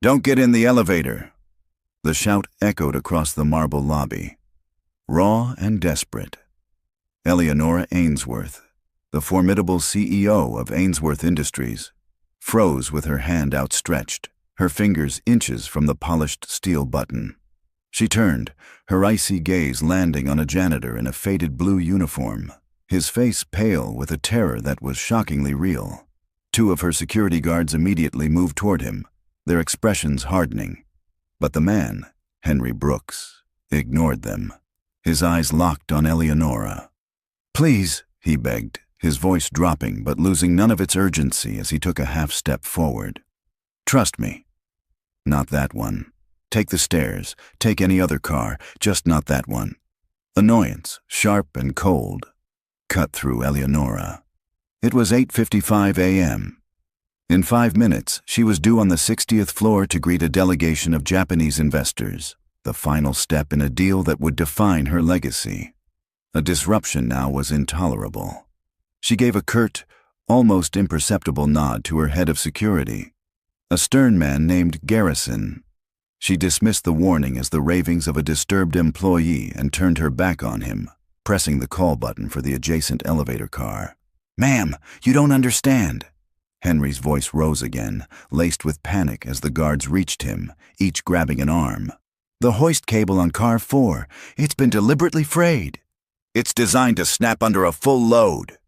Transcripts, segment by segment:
"Don't get in the elevator." The shout echoed across the marble lobby. Raw and desperate. Eleonora Ainsworth, the formidable CEO of Ainsworth Industries, froze with her hand outstretched, her fingers inches from the polished steel button. She turned, her icy gaze landing on a janitor in a faded blue uniform, his face pale with a terror that was shockingly real. Two of her security guards immediately moved toward him, their expressions hardening. But the man, Henry Brooks, ignored them. His eyes locked on Eleonora. "Please," he begged, his voice dropping but losing none of its urgency as he took a half-step forward. "Trust me." "Not that one. Take the stairs, take any other car, just not that one." Annoyance, sharp and cold, cut through Eleonora. It was 8:55 a.m. In 5 minutes, she was due on the 60th floor to greet a delegation of Japanese investors, the final step in a deal that would define her legacy. A disruption now was intolerable. She gave a curt, almost imperceptible nod to her head of security, a stern man named Garrison. She dismissed the warning as the ravings of a disturbed employee and turned her back on him, pressing the call button for the adjacent elevator car. "Ma'am, you don't understand." Henry's voice rose again, laced with panic as the guards reached him, each grabbing an arm. "The hoist cable on car 4, it's been deliberately frayed." "It's designed to snap under a full load."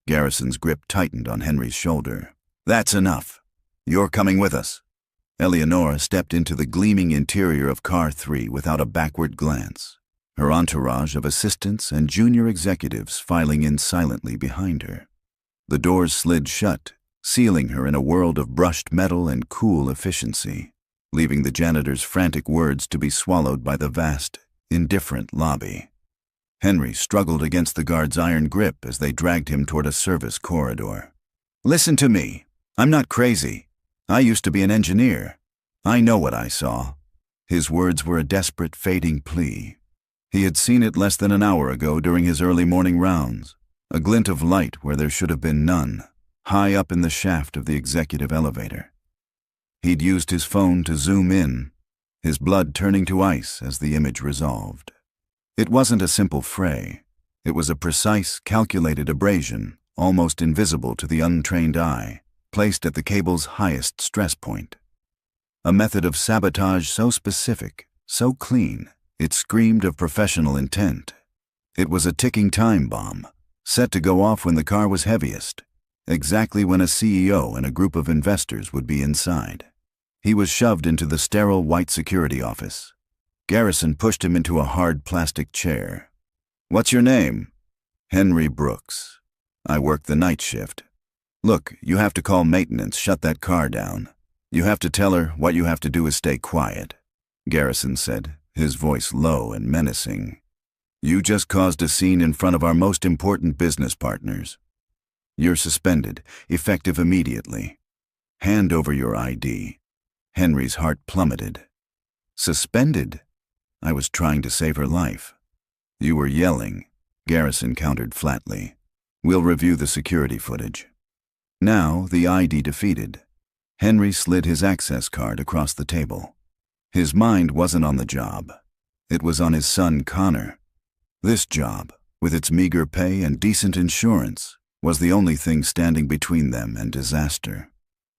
Garrison's grip tightened on Henry's shoulder. "That's enough. You're coming with us." Eleonora stepped into the gleaming interior of car 3 without a backward glance, her entourage of assistants and junior executives filing in silently behind her. The doors slid shut, sealing her in a world of brushed metal and cool efficiency, leaving the janitor's frantic words to be swallowed by the vast, indifferent lobby. Henry struggled against the guard's iron grip as they dragged him toward a service corridor. "Listen to me. I'm not crazy. I used to be an engineer. I know what I saw." His words were a desperate, fading plea. He had seen it less than an hour ago during his early morning rounds, a glint of light where there should have been none, high up in the shaft of the executive elevator. He'd used his phone to zoom in, his blood turning to ice as the image resolved. It wasn't a simple fray. It was a precise, calculated abrasion, almost invisible to the untrained eye, placed at the cable's highest stress point. A method of sabotage so specific, so clean, it screamed of professional intent. It was a ticking time bomb, set to go off when the car was heaviest, exactly when a CEO and a group of investors would be inside. He was shoved into the sterile white security office. Garrison pushed him into a hard plastic chair. "What's your name?" "Henry Brooks. I work the night shift. Look, you have to call maintenance, shut that car down. You have to tell her what you have to do is stay quiet," Garrison said, his voice low and menacing. "You just caused a scene in front of our most important business partners. You're suspended, effective immediately. Hand over your ID." Henry's heart plummeted. "Suspended? I was trying to save her life." "You were yelling," Garrison countered flatly. "We'll review the security footage." Now, the ID defeated, Henry slid his access card across the table. His mind wasn't on the job. It was on his son, Connor. This job, with its meager pay and decent insurance, was the only thing standing between them and disaster.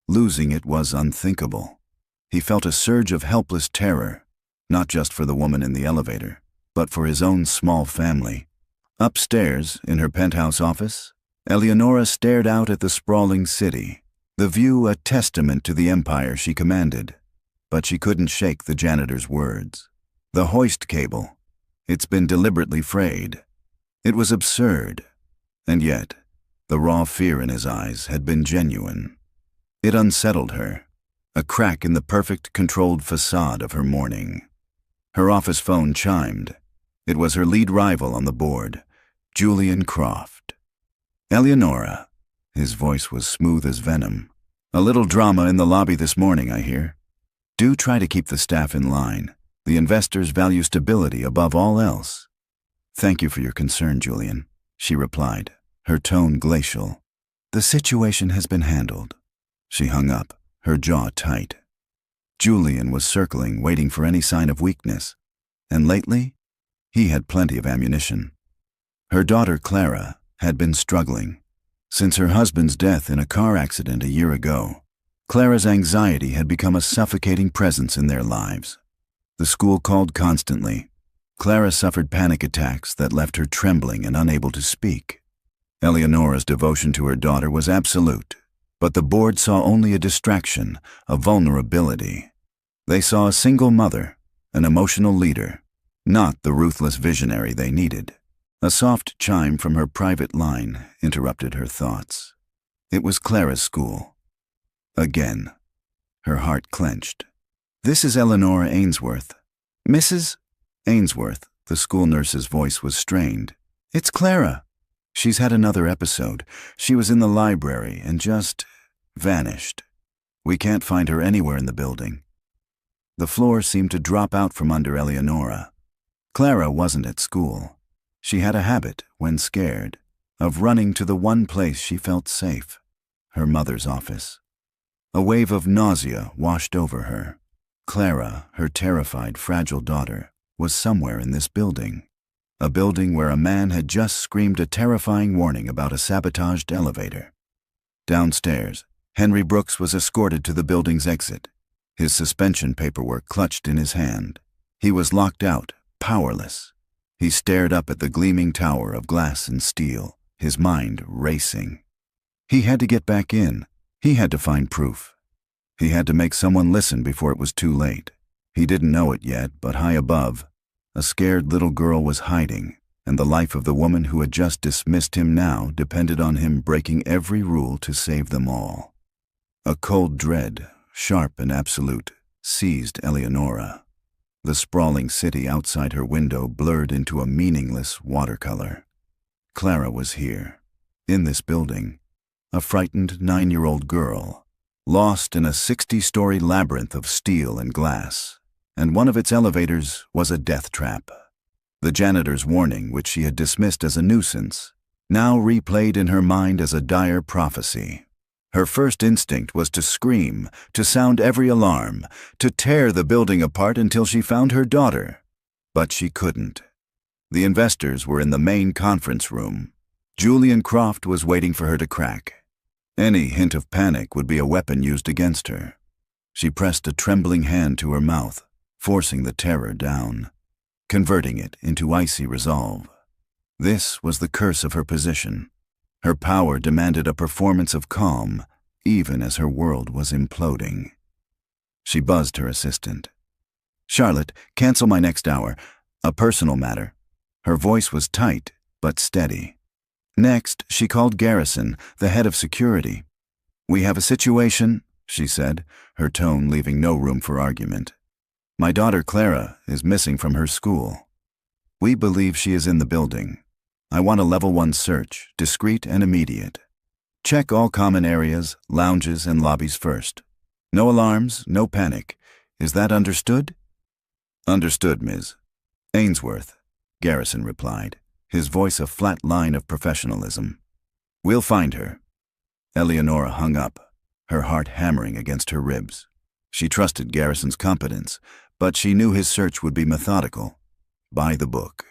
Losing it was unthinkable. He felt a surge of helpless terror, not just for the woman in the elevator, but for his own small family. Upstairs, in her penthouse office, Eleonora stared out at the sprawling city, the view a testament to the empire she commanded. But she couldn't shake the janitor's words. The hoist cable. It's been deliberately frayed. It was absurd. And yet, the raw fear in his eyes had been genuine. It unsettled her, a crack in the perfect, controlled facade of her morning. Her office phone chimed. It was her lead rival on the board, Julian Croft. "Eleonora," his voice was smooth as venom. "A little drama in the lobby this morning, I hear. Do try to keep the staff in line. The investors value stability above all else." "Thank you for your concern, Julian," she replied, her tone glacial. "The situation has been handled." She hung up, her jaw tight. Julian was circling, waiting for any sign of weakness, and lately, he had plenty of ammunition. Her daughter Clara had been struggling. Since her husband's death in a car accident a year ago, Clara's anxiety had become a suffocating presence in their lives. The school called constantly. Clara suffered panic attacks that left her trembling and unable to speak. Eleonora's devotion to her daughter was absolute, but the board saw only a distraction, a vulnerability. They saw a single mother, an emotional leader, not the ruthless visionary they needed. A soft chime from her private line interrupted her thoughts. It was Clara's school. Again. Her heart clenched. "This is Eleanora Ainsworth." "Mrs. Ainsworth," the school nurse's voice was strained. "It's Clara. She's had another episode. She was in the library and just vanished. We can't find her anywhere in the building." The floor seemed to drop out from under Eleonora. Clara wasn't at school. She had a habit, when scared, of running to the one place she felt safe, her mother's office. A wave of nausea washed over her. Clara, her terrified, fragile daughter, was somewhere in this building. A building where a man had just screamed a terrifying warning about a sabotaged elevator. Downstairs, Henry Brooks was escorted to the building's exit, his suspension paperwork clutched in his hand. He was locked out, powerless. He stared up at the gleaming tower of glass and steel, his mind racing. He had to get back in. He had to find proof. He had to make someone listen before it was too late. He didn't know it yet, but high above, a scared little girl was hiding, and the life of the woman who had just dismissed him now depended on him breaking every rule to save them all. A cold dread, sharp and absolute, seized Eleonora. The sprawling city outside her window blurred into a meaningless watercolor. Clara was here, in this building, a frightened 9-year-old girl, lost in a 60-story labyrinth of steel and glass, and one of its elevators was a death trap. The janitor's warning, which she had dismissed as a nuisance, now replayed in her mind as a dire prophecy. Her first instinct was to scream, to sound every alarm, to tear the building apart until she found her daughter. But she couldn't. The investors were in the main conference room. Julian Croft was waiting for her to crack. Any hint of panic would be a weapon used against her. She pressed a trembling hand to her mouth, forcing the terror down, converting it into icy resolve. This was the curse of her position. Her power demanded a performance of calm, even as her world was imploding. She buzzed her assistant. "Charlotte, cancel my next hour. A personal matter." Her voice was tight, but steady. Next, she called Garrison, the head of security. "We have a situation," she said, her tone leaving no room for argument. "My daughter Clara is missing from her school. We believe she is in the building. I want a level 1 search, discreet and immediate. Check all common areas, lounges, and lobbies first. No alarms, no panic. Is that understood?" "Understood, Ms. Ainsworth," Garrison replied, his voice a flat line of professionalism. "We'll find her." Eleonora hung up, her heart hammering against her ribs. She trusted Garrison's competence, but she knew his search would be methodical. By the book.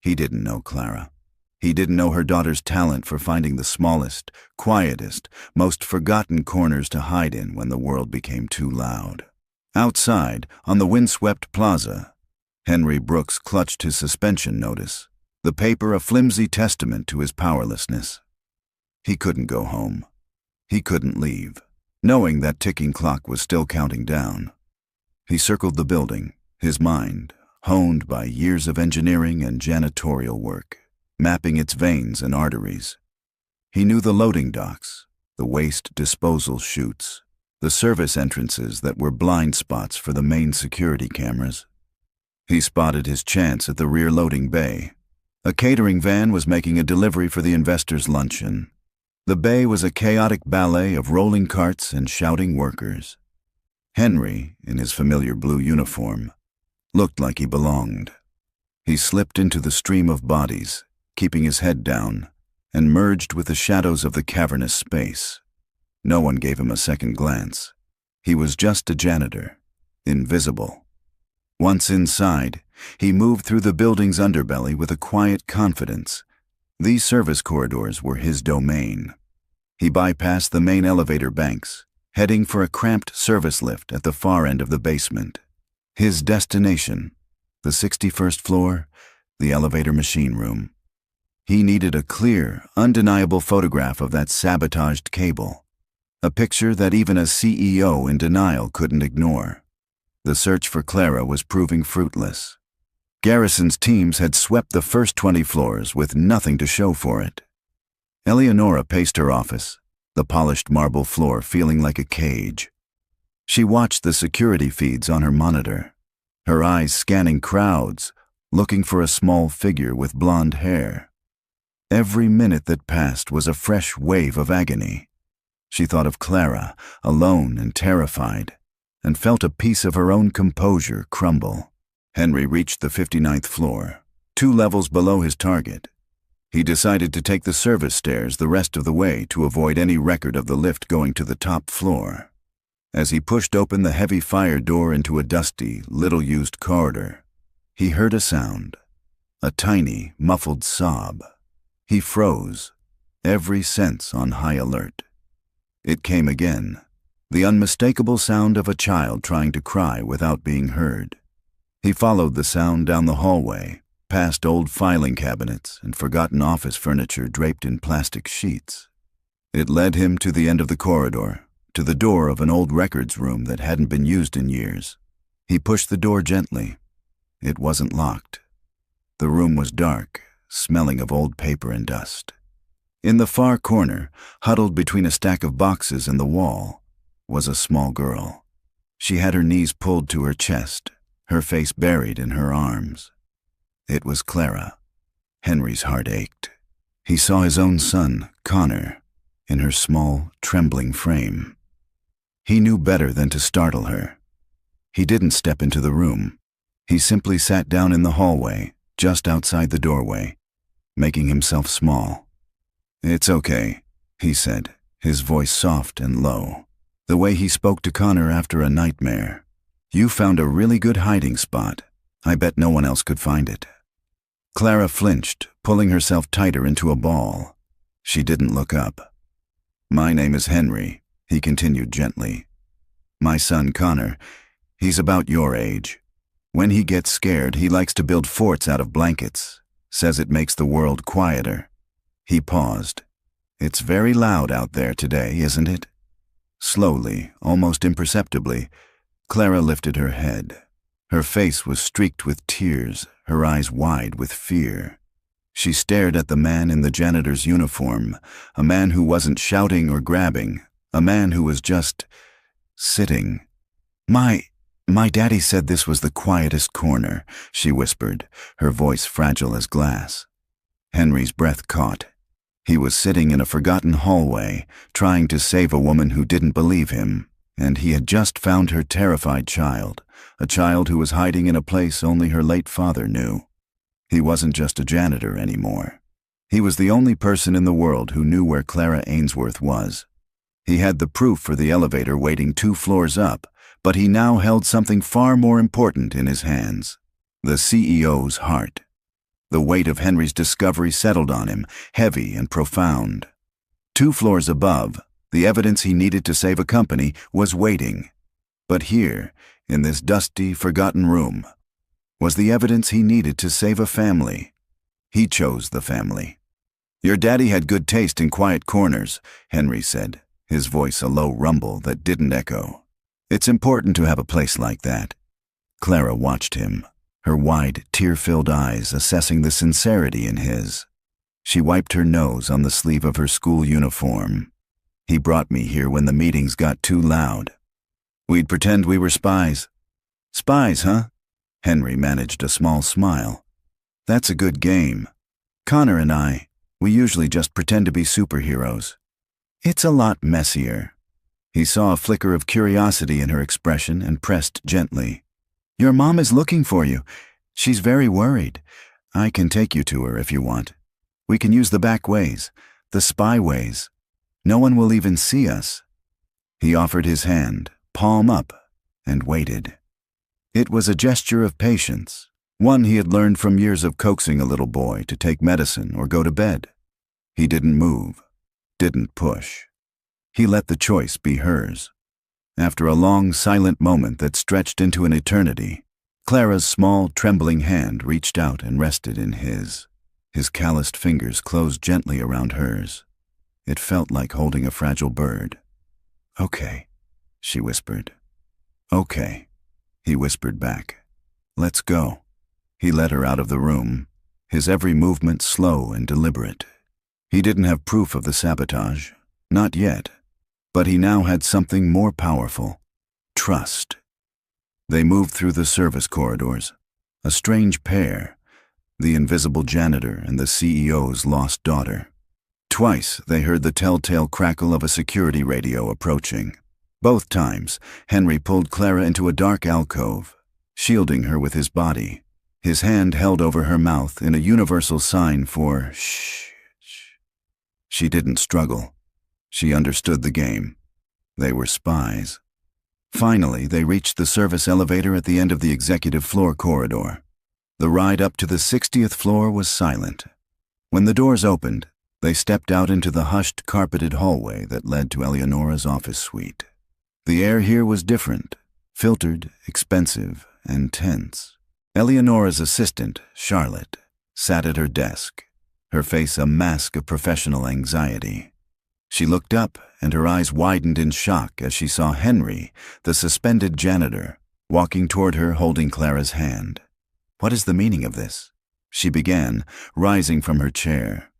He didn't know Clara. He didn't know her daughter's talent for finding the smallest, quietest, most forgotten corners to hide in when the world became too loud. Outside, on the windswept plaza, Henry Brooks clutched his suspension notice, the paper a flimsy testament to his powerlessness. He couldn't go home. He couldn't leave, knowing that ticking clock was still counting down. He circled the building, his mind, honed by years of engineering and janitorial work, mapping its veins and arteries. He knew the loading docks, the waste disposal chutes, the service entrances that were blind spots for the main security cameras. He spotted his chance at the rear loading bay. A catering van was making a delivery for the investors' luncheon. The bay was a chaotic ballet of rolling carts and shouting workers. Henry, in his familiar blue uniform, looked like he belonged. He slipped into the stream of bodies, keeping his head down, and merged with the shadows of the cavernous space. No one gave him a second glance. He was just a janitor, invisible. Once inside, he moved through the building's underbelly with a quiet confidence. These service corridors were his domain. He bypassed the main elevator banks, heading for a cramped service lift at the far end of the basement. His destination, the 61st floor, the elevator machine room. He needed a clear, undeniable photograph of that sabotaged cable, a picture that even a CEO in denial couldn't ignore. The search for Clara was proving fruitless. Garrison's teams had swept the first 20 floors with nothing to show for it. Eleonora paced her office, the polished marble floor feeling like a cage. She watched the security feeds on her monitor, her eyes scanning crowds, looking for a small figure with blonde hair. Every minute that passed was a fresh wave of agony. She thought of Clara, alone and terrified, and felt a piece of her own composure crumble. Henry reached the 59th floor, 2 levels below his target. He decided to take the service stairs the rest of the way to avoid any record of the lift going to the top floor. As he pushed open the heavy fire door into a dusty, little-used corridor, he heard a sound, a tiny, muffled sob. He froze, every sense on high alert. It came again, the unmistakable sound of a child trying to cry without being heard. He followed the sound down the hallway, past old filing cabinets and forgotten office furniture draped in plastic sheets. It led him to the end of the corridor, to the door of an old records room that hadn't been used in years. He pushed the door gently. It wasn't locked. The room was dark, smelling of old paper and dust. In the far corner, huddled between a stack of boxes and the wall, was a small girl. She had her knees pulled to her chest, her face buried in her arms. It was Clara. Henry's heart ached. He saw his own son, Connor, in her small, trembling frame. He knew better than to startle her. He didn't step into the room. He simply sat down in the hallway, just outside the doorway, making himself small. "It's okay," he said, his voice soft and low, the way he spoke to Connor after a nightmare. "You found a really good hiding spot. I bet no one else could find it." Clara flinched, pulling herself tighter into a ball. She didn't look up. "My name is Henry," he continued gently. "My son Connor, he's about your age. When he gets scared, he likes to build forts out of blankets. Says it makes the world quieter." He paused. "It's very loud out there today, isn't it?" Slowly, almost imperceptibly, Clara lifted her head. Her face was streaked with tears, her eyes wide with fear. She stared at the man in the janitor's uniform, a man who wasn't shouting or grabbing, a man who was just sitting. My daddy said this was the quietest corner," she whispered, her voice fragile as glass. Henry's breath caught. He was sitting in a forgotten hallway, trying to save a woman who didn't believe him, and he had just found her terrified child, a child who was hiding in a place only her late father knew. He wasn't just a janitor anymore. He was the only person in the world who knew where Clara Ainsworth was. He had the proof for the elevator waiting 2 floors up, but he now held something far more important in his hands, the CEO's heart. The weight of Henry's discovery settled on him, heavy and profound. 2 floors above, the evidence he needed to save a company was waiting. But here, in this dusty, forgotten room, was the evidence he needed to save a family. He chose the family. "Your daddy had good taste in quiet corners," Henry said, his voice a low rumble that didn't echo. "It's important to have a place like that." Clara watched him, her wide, tear-filled eyes assessing the sincerity in his. She wiped her nose on the sleeve of her school uniform. "He brought me here when the meetings got too loud. We'd pretend we were spies." "Spies, huh?" Henry managed a small smile. "That's a good game. Connor and we usually just pretend to be superheroes. It's a lot messier." He saw a flicker of curiosity in her expression and pressed gently. "Your mom is looking for you. She's very worried. I can take you to her if you want. We can use the back ways, the spy ways. No one will even see us." He offered his hand, palm up, and waited. It was a gesture of patience, one he had learned from years of coaxing a little boy to take medicine or go to bed. He didn't move, didn't push. He let the choice be hers. After a long, silent moment that stretched into an eternity, Clara's small, trembling hand reached out and rested in his. His calloused fingers closed gently around hers. It felt like holding a fragile bird. "Okay," she whispered. "Okay," he whispered back. "Let's go." He led her out of the room, his every movement slow and deliberate. He didn't have proof of the sabotage, not yet, but he now had something more powerful: trust. They moved through the service corridors, a strange pair, the invisible janitor and the CEO's lost daughter. Twice they heard the telltale crackle of a security radio approaching. Both times, Henry pulled Clara into a dark alcove, shielding her with his body, his hand held over her mouth in a universal sign for shh. She didn't struggle. She understood the game. They were spies. Finally, they reached the service elevator at the end of the executive floor corridor. The ride up to the 60th floor was silent. When the doors opened, they stepped out into the hushed, carpeted hallway that led to Eleonora's office suite. The air here was different, filtered, expensive, and tense. Eleonora's assistant, Charlotte, sat at her desk, her face a mask of professional anxiety. She looked up, and her eyes widened in shock as she saw Henry, the suspended janitor, walking toward her holding Clara's hand. "What is the meaning of this?" she began, rising from her chair.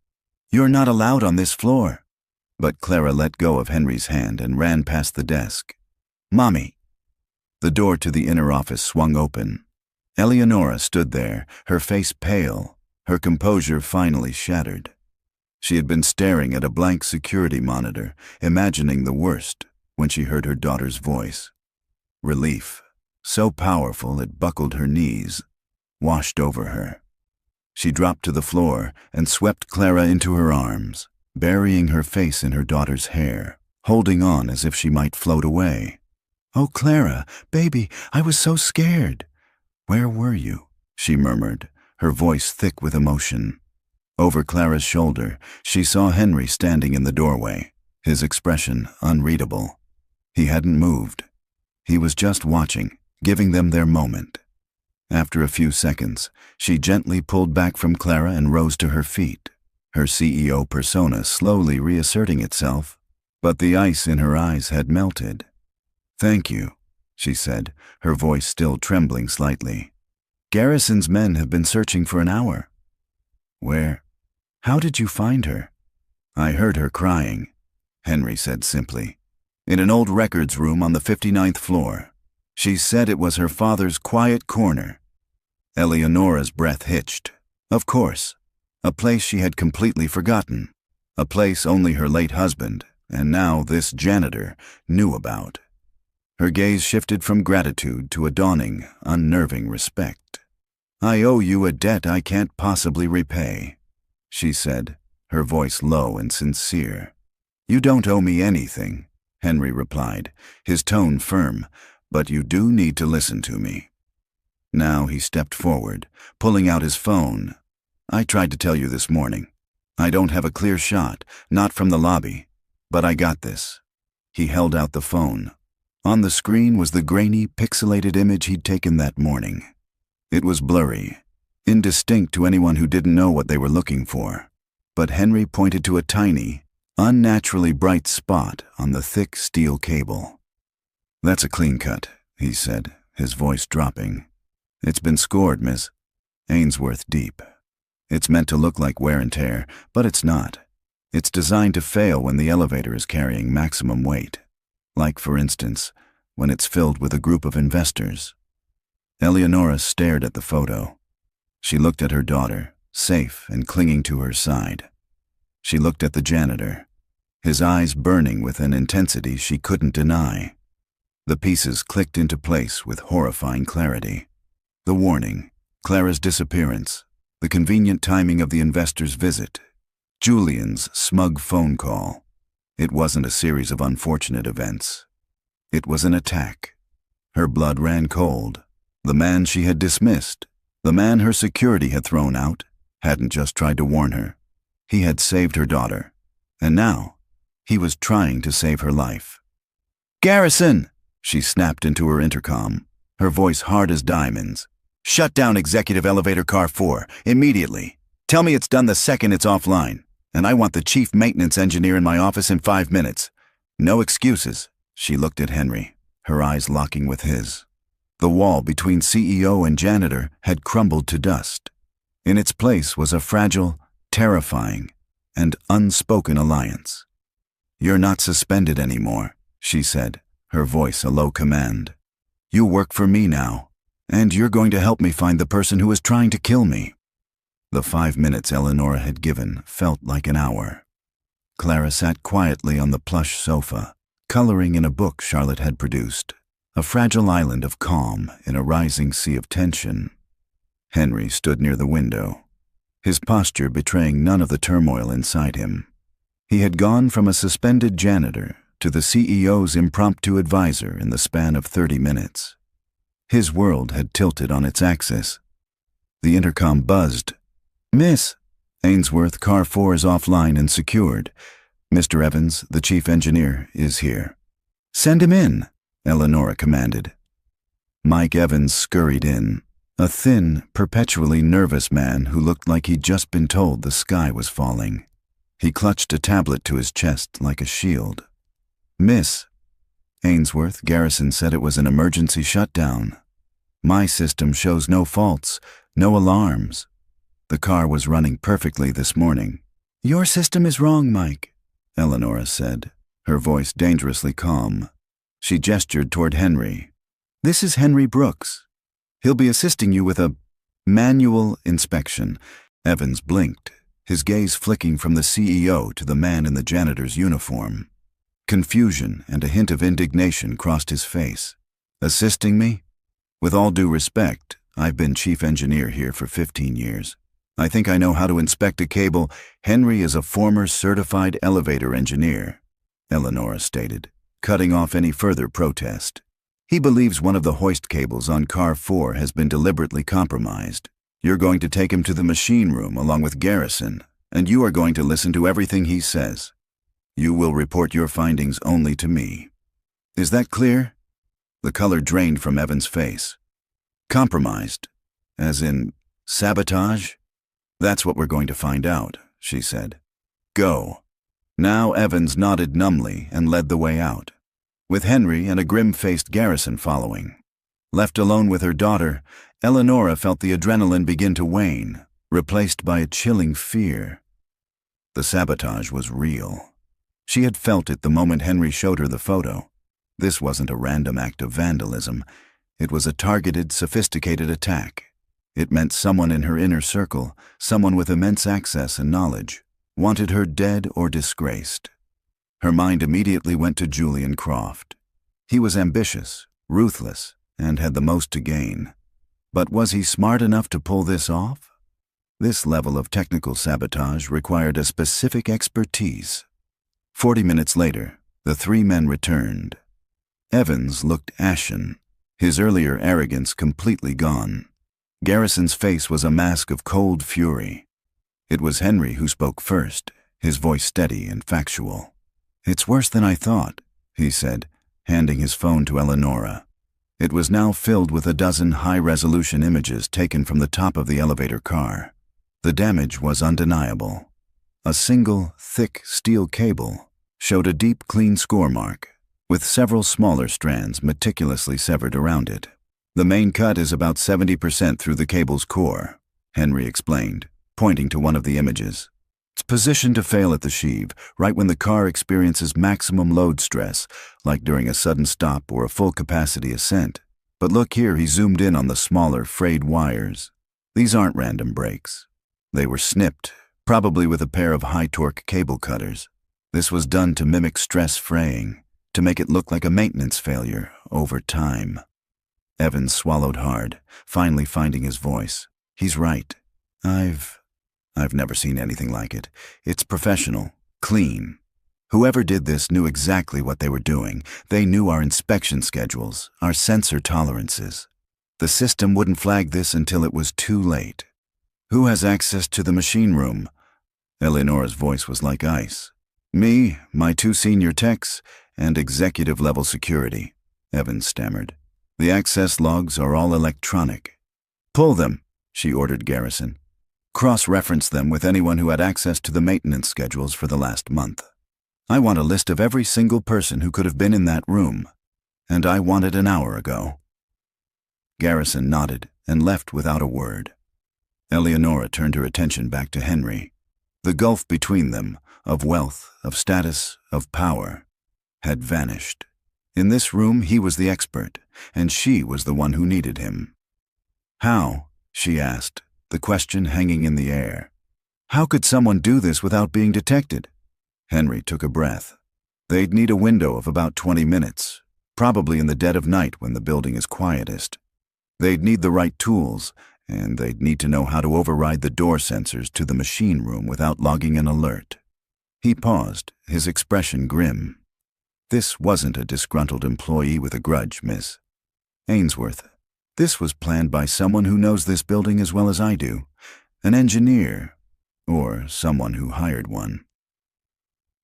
"You're not allowed on this floor." But Clara let go of Henry's hand and ran past the desk. "Mommy." The door to the inner office swung open. Eleonora stood there, her face pale, her composure finally shattered. She had been staring at a blank security monitor, imagining the worst, when she heard her daughter's voice. Relief, so powerful it buckled her knees, washed over her. She dropped to the floor and swept Clara into her arms, burying her face in her daughter's hair, holding on as if she might float away. "Oh, Clara, baby, I was so scared." "Where were you?" she murmured, her voice thick with emotion. Over Clara's shoulder, she saw Henry standing in the doorway, his expression unreadable. He hadn't moved. He was just watching, giving them their moment. After a few seconds, she gently pulled back from Clara and rose to her feet, her CEO persona slowly reasserting itself, but the ice in her eyes had melted. "Thank you," she said, her voice still trembling slightly. "Garrison's men have been searching for an hour." "Where? How did you find her?" "I heard her crying," Henry said simply. "In an old records room on the 59th floor. She said it was her father's quiet corner." Eleonora's breath hitched. Of course. A place she had completely forgotten. A place only her late husband, and now this janitor, knew about. Her gaze shifted from gratitude to a dawning, unnerving respect. "I owe you a debt I can't possibly repay," she said, her voice low and sincere. "You don't owe me anything," Henry replied, his tone firm, "but you do need to listen to me." Now he stepped forward, pulling out his phone. "I tried to tell you this morning. I don't have a clear shot, not from the lobby, but I got this." He held out the phone. On the screen was the grainy, pixelated image he'd taken that morning. It was blurry, indistinct to anyone who didn't know what they were looking for, but Henry pointed to a tiny, unnaturally bright spot on the thick steel cable. "That's a clean cut," he said, his voice dropping. "It's been scored, Miss. Ainsworth deep. It's meant to look like wear and tear, but it's not. It's designed to fail when the elevator is carrying maximum weight. Like, for instance, when it's filled with a group of investors." Eleonora stared at the photo. She looked at her daughter, safe and clinging to her side. She looked at the janitor, his eyes burning with an intensity she couldn't deny. The pieces clicked into place with horrifying clarity. The warning, Clara's disappearance, the convenient timing of the investor's visit, Julian's smug phone call. It wasn't a series of unfortunate events. It was an attack. Her blood ran cold. The man she had dismissed, the man her security had thrown out, hadn't just tried to warn her. He had saved her daughter, and now he was trying to save her life. "Garrison!" She snapped into her intercom, her voice hard as diamonds. "Shut down executive elevator car 4, immediately. Tell me it's done the second it's offline, and I want the chief maintenance engineer in my office in 5 minutes. No excuses." She looked at Henry, her eyes locking with his. The wall between CEO and janitor had crumbled to dust. In its place was a fragile, terrifying, and unspoken alliance. "You're not suspended anymore," she said, her voice a low command. "You work for me now, and you're going to help me find the person who was trying to kill me." The 5 minutes Eleanora had given felt like an hour. Clara sat quietly on the plush sofa, coloring in a book Charlotte had produced, a fragile island of calm in a rising sea of tension. Henry stood near the window, his posture betraying none of the turmoil inside him. He had gone from a suspended janitor to the CEO's impromptu advisor in the span of 30 minutes. His world had tilted on its axis. The intercom buzzed. "Miss, Ainsworth, car 4 is offline and secured. Mr. Evans, the chief engineer, is here." "Send him in," Eleanora commanded. Mike Evans scurried in, a thin, perpetually nervous man who looked like he'd just been told the sky was falling. He clutched a tablet to his chest like a shield. "Miss Ainsworth, Garrison said it was an emergency shutdown. My system shows no faults, no alarms. The car was running perfectly this morning." "Your system is wrong, Mike," Eleanora said, her voice dangerously calm. She gestured toward Henry. "This is Henry Brooks. He'll be assisting you with a manual inspection." Evans blinked, his gaze flicking from the CEO to the man in the janitor's uniform. Confusion and a hint of indignation crossed his face. "Assisting me? With all due respect, I've been chief engineer here for 15 years. I think I know how to inspect a cable." "Henry is a former certified elevator engineer," Eleanora stated, cutting off any further protest. "He believes one of the hoist cables on car 4 has been deliberately compromised. You're going to take him to the machine room along with Garrison, and you are going to listen to everything he says. You will report your findings only to me. Is that clear?" The color drained from Evans' face. "Compromised? As in sabotage?" "That's what we're going to find out," she said. "Go." Now Evans nodded numbly and led the way out, with Henry and a grim-faced Garrison following. Left alone with her daughter, Eleanora felt the adrenaline begin to wane, replaced by a chilling fear. The sabotage was real. She had felt it the moment Henry showed her the photo. This wasn't a random act of vandalism. It was a targeted, sophisticated attack. It meant someone in her inner circle, someone with immense access and knowledge, wanted her dead or disgraced. Her mind immediately went to Julian Croft. He was ambitious, ruthless, and had the most to gain. But was he smart enough to pull this off? This level of technical sabotage required a specific expertise. 40 minutes later, the 3 men returned. Evans looked ashen, his earlier arrogance completely gone. Garrison's face was a mask of cold fury. It was Henry who spoke first, his voice steady and factual. "It's worse than I thought," he said, handing his phone to Eleanora. It was now filled with a dozen high-resolution images taken from the top of the elevator car. The damage was undeniable. A single, thick steel cable showed a deep, clean score mark, with several smaller strands meticulously severed around it. "The main cut is about 70% through the cable's core," Henry explained, pointing to one of the images. "It's positioned to fail at the sheave, right when the car experiences maximum load stress, like during a sudden stop or a full-capacity ascent. But look here," he zoomed in on the smaller, frayed wires. "These aren't random breaks. They were snipped, probably with a pair of high-torque cable cutters. This was done to mimic stress fraying, to make it look like a maintenance failure over time." Evans swallowed hard, finally finding his voice. "He's right. I've never seen anything like it. It's professional, clean. Whoever did this knew exactly what they were doing. They knew our inspection schedules, our sensor tolerances. The system wouldn't flag this until it was too late. Who has access to the machine room? Eleonora's voice was like ice. Me, my 2 senior techs, and executive-level security, Evans stammered. The access logs are all electronic. Pull them, she ordered Garrison. Cross-reference them with anyone who had access to the maintenance schedules for the last month. I want a list of every single person who could have been in that room, and I want it an hour ago. Garrison nodded and left without a word. Eleonora turned her attention back to Henry. The gulf between them, of wealth, of status, of power, had vanished. In this room he was the expert, and she was the one who needed him. How? She asked, the question hanging in the air. How could someone do this without being detected? Henry took a breath. They'd need a window of about 20 minutes, probably in the dead of night when the building is quietest. They'd need the right tools, and they'd need to know how to override the door sensors to the machine room without logging an alert. He paused, his expression grim. This wasn't a disgruntled employee with a grudge, Miss Ainsworth. This was planned by someone who knows this building as well as I do, an engineer, or someone who hired one.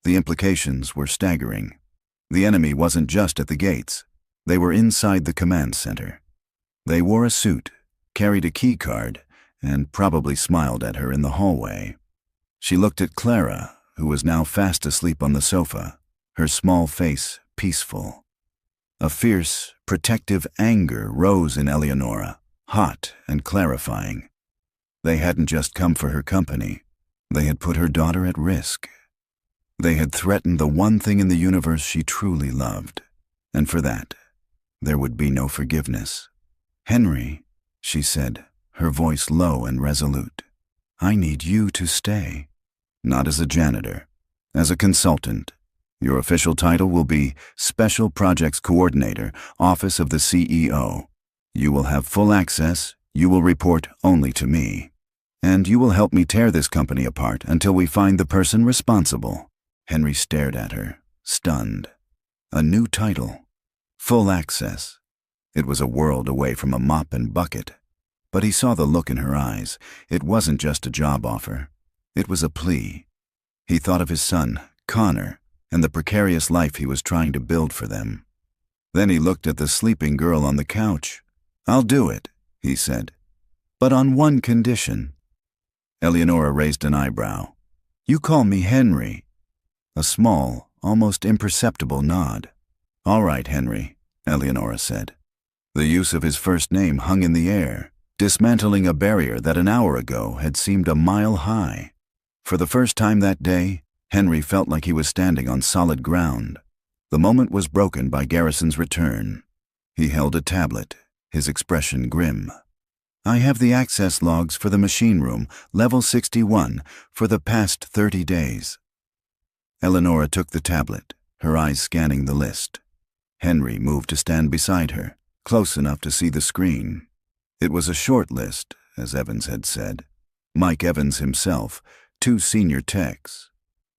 The implications were staggering. The enemy wasn't just at the gates. They were inside the command center. They wore a suit, carried a key card, and probably smiled at her in the hallway. She looked at Clara, who was now fast asleep on the sofa, her small face peaceful. A fierce, protective anger rose in Eleonora, hot and clarifying. They hadn't just come for her company. They had put her daughter at risk. They had threatened the one thing in the universe she truly loved, and for that, there would be no forgiveness. Henry, she said, her voice low and resolute, I need you to stay. Not as a janitor, as a consultant. Your official title will be Special Projects Coordinator, Office of the CEO. You will have full access, you will report only to me. And you will help me tear this company apart until we find the person responsible. Henry stared at her, stunned. A new title. Full access. It was a world away from a mop and bucket. But he saw the look in her eyes. It wasn't just a job offer. It was a plea. He thought of his son, Connor, and the precarious life he was trying to build for them. Then he looked at the sleeping girl on the couch. I'll do it, he said, but on one condition. Eleonora raised an eyebrow. You call me Henry. A small, almost imperceptible nod. All right, Henry, Eleonora said. The use of his first name hung in the air, dismantling a barrier that an hour ago had seemed a mile high. For the first time that day, Henry felt like he was standing on solid ground. The moment was broken by Garrison's return. He held a tablet, his expression grim. I have the access logs for the machine room, level 61, for the past 30 days. Eleonora took the tablet, her eyes scanning the list. Henry moved to stand beside her, close enough to see the screen. It was a short list, as Evans had said. Mike Evans himself, 2 senior techs,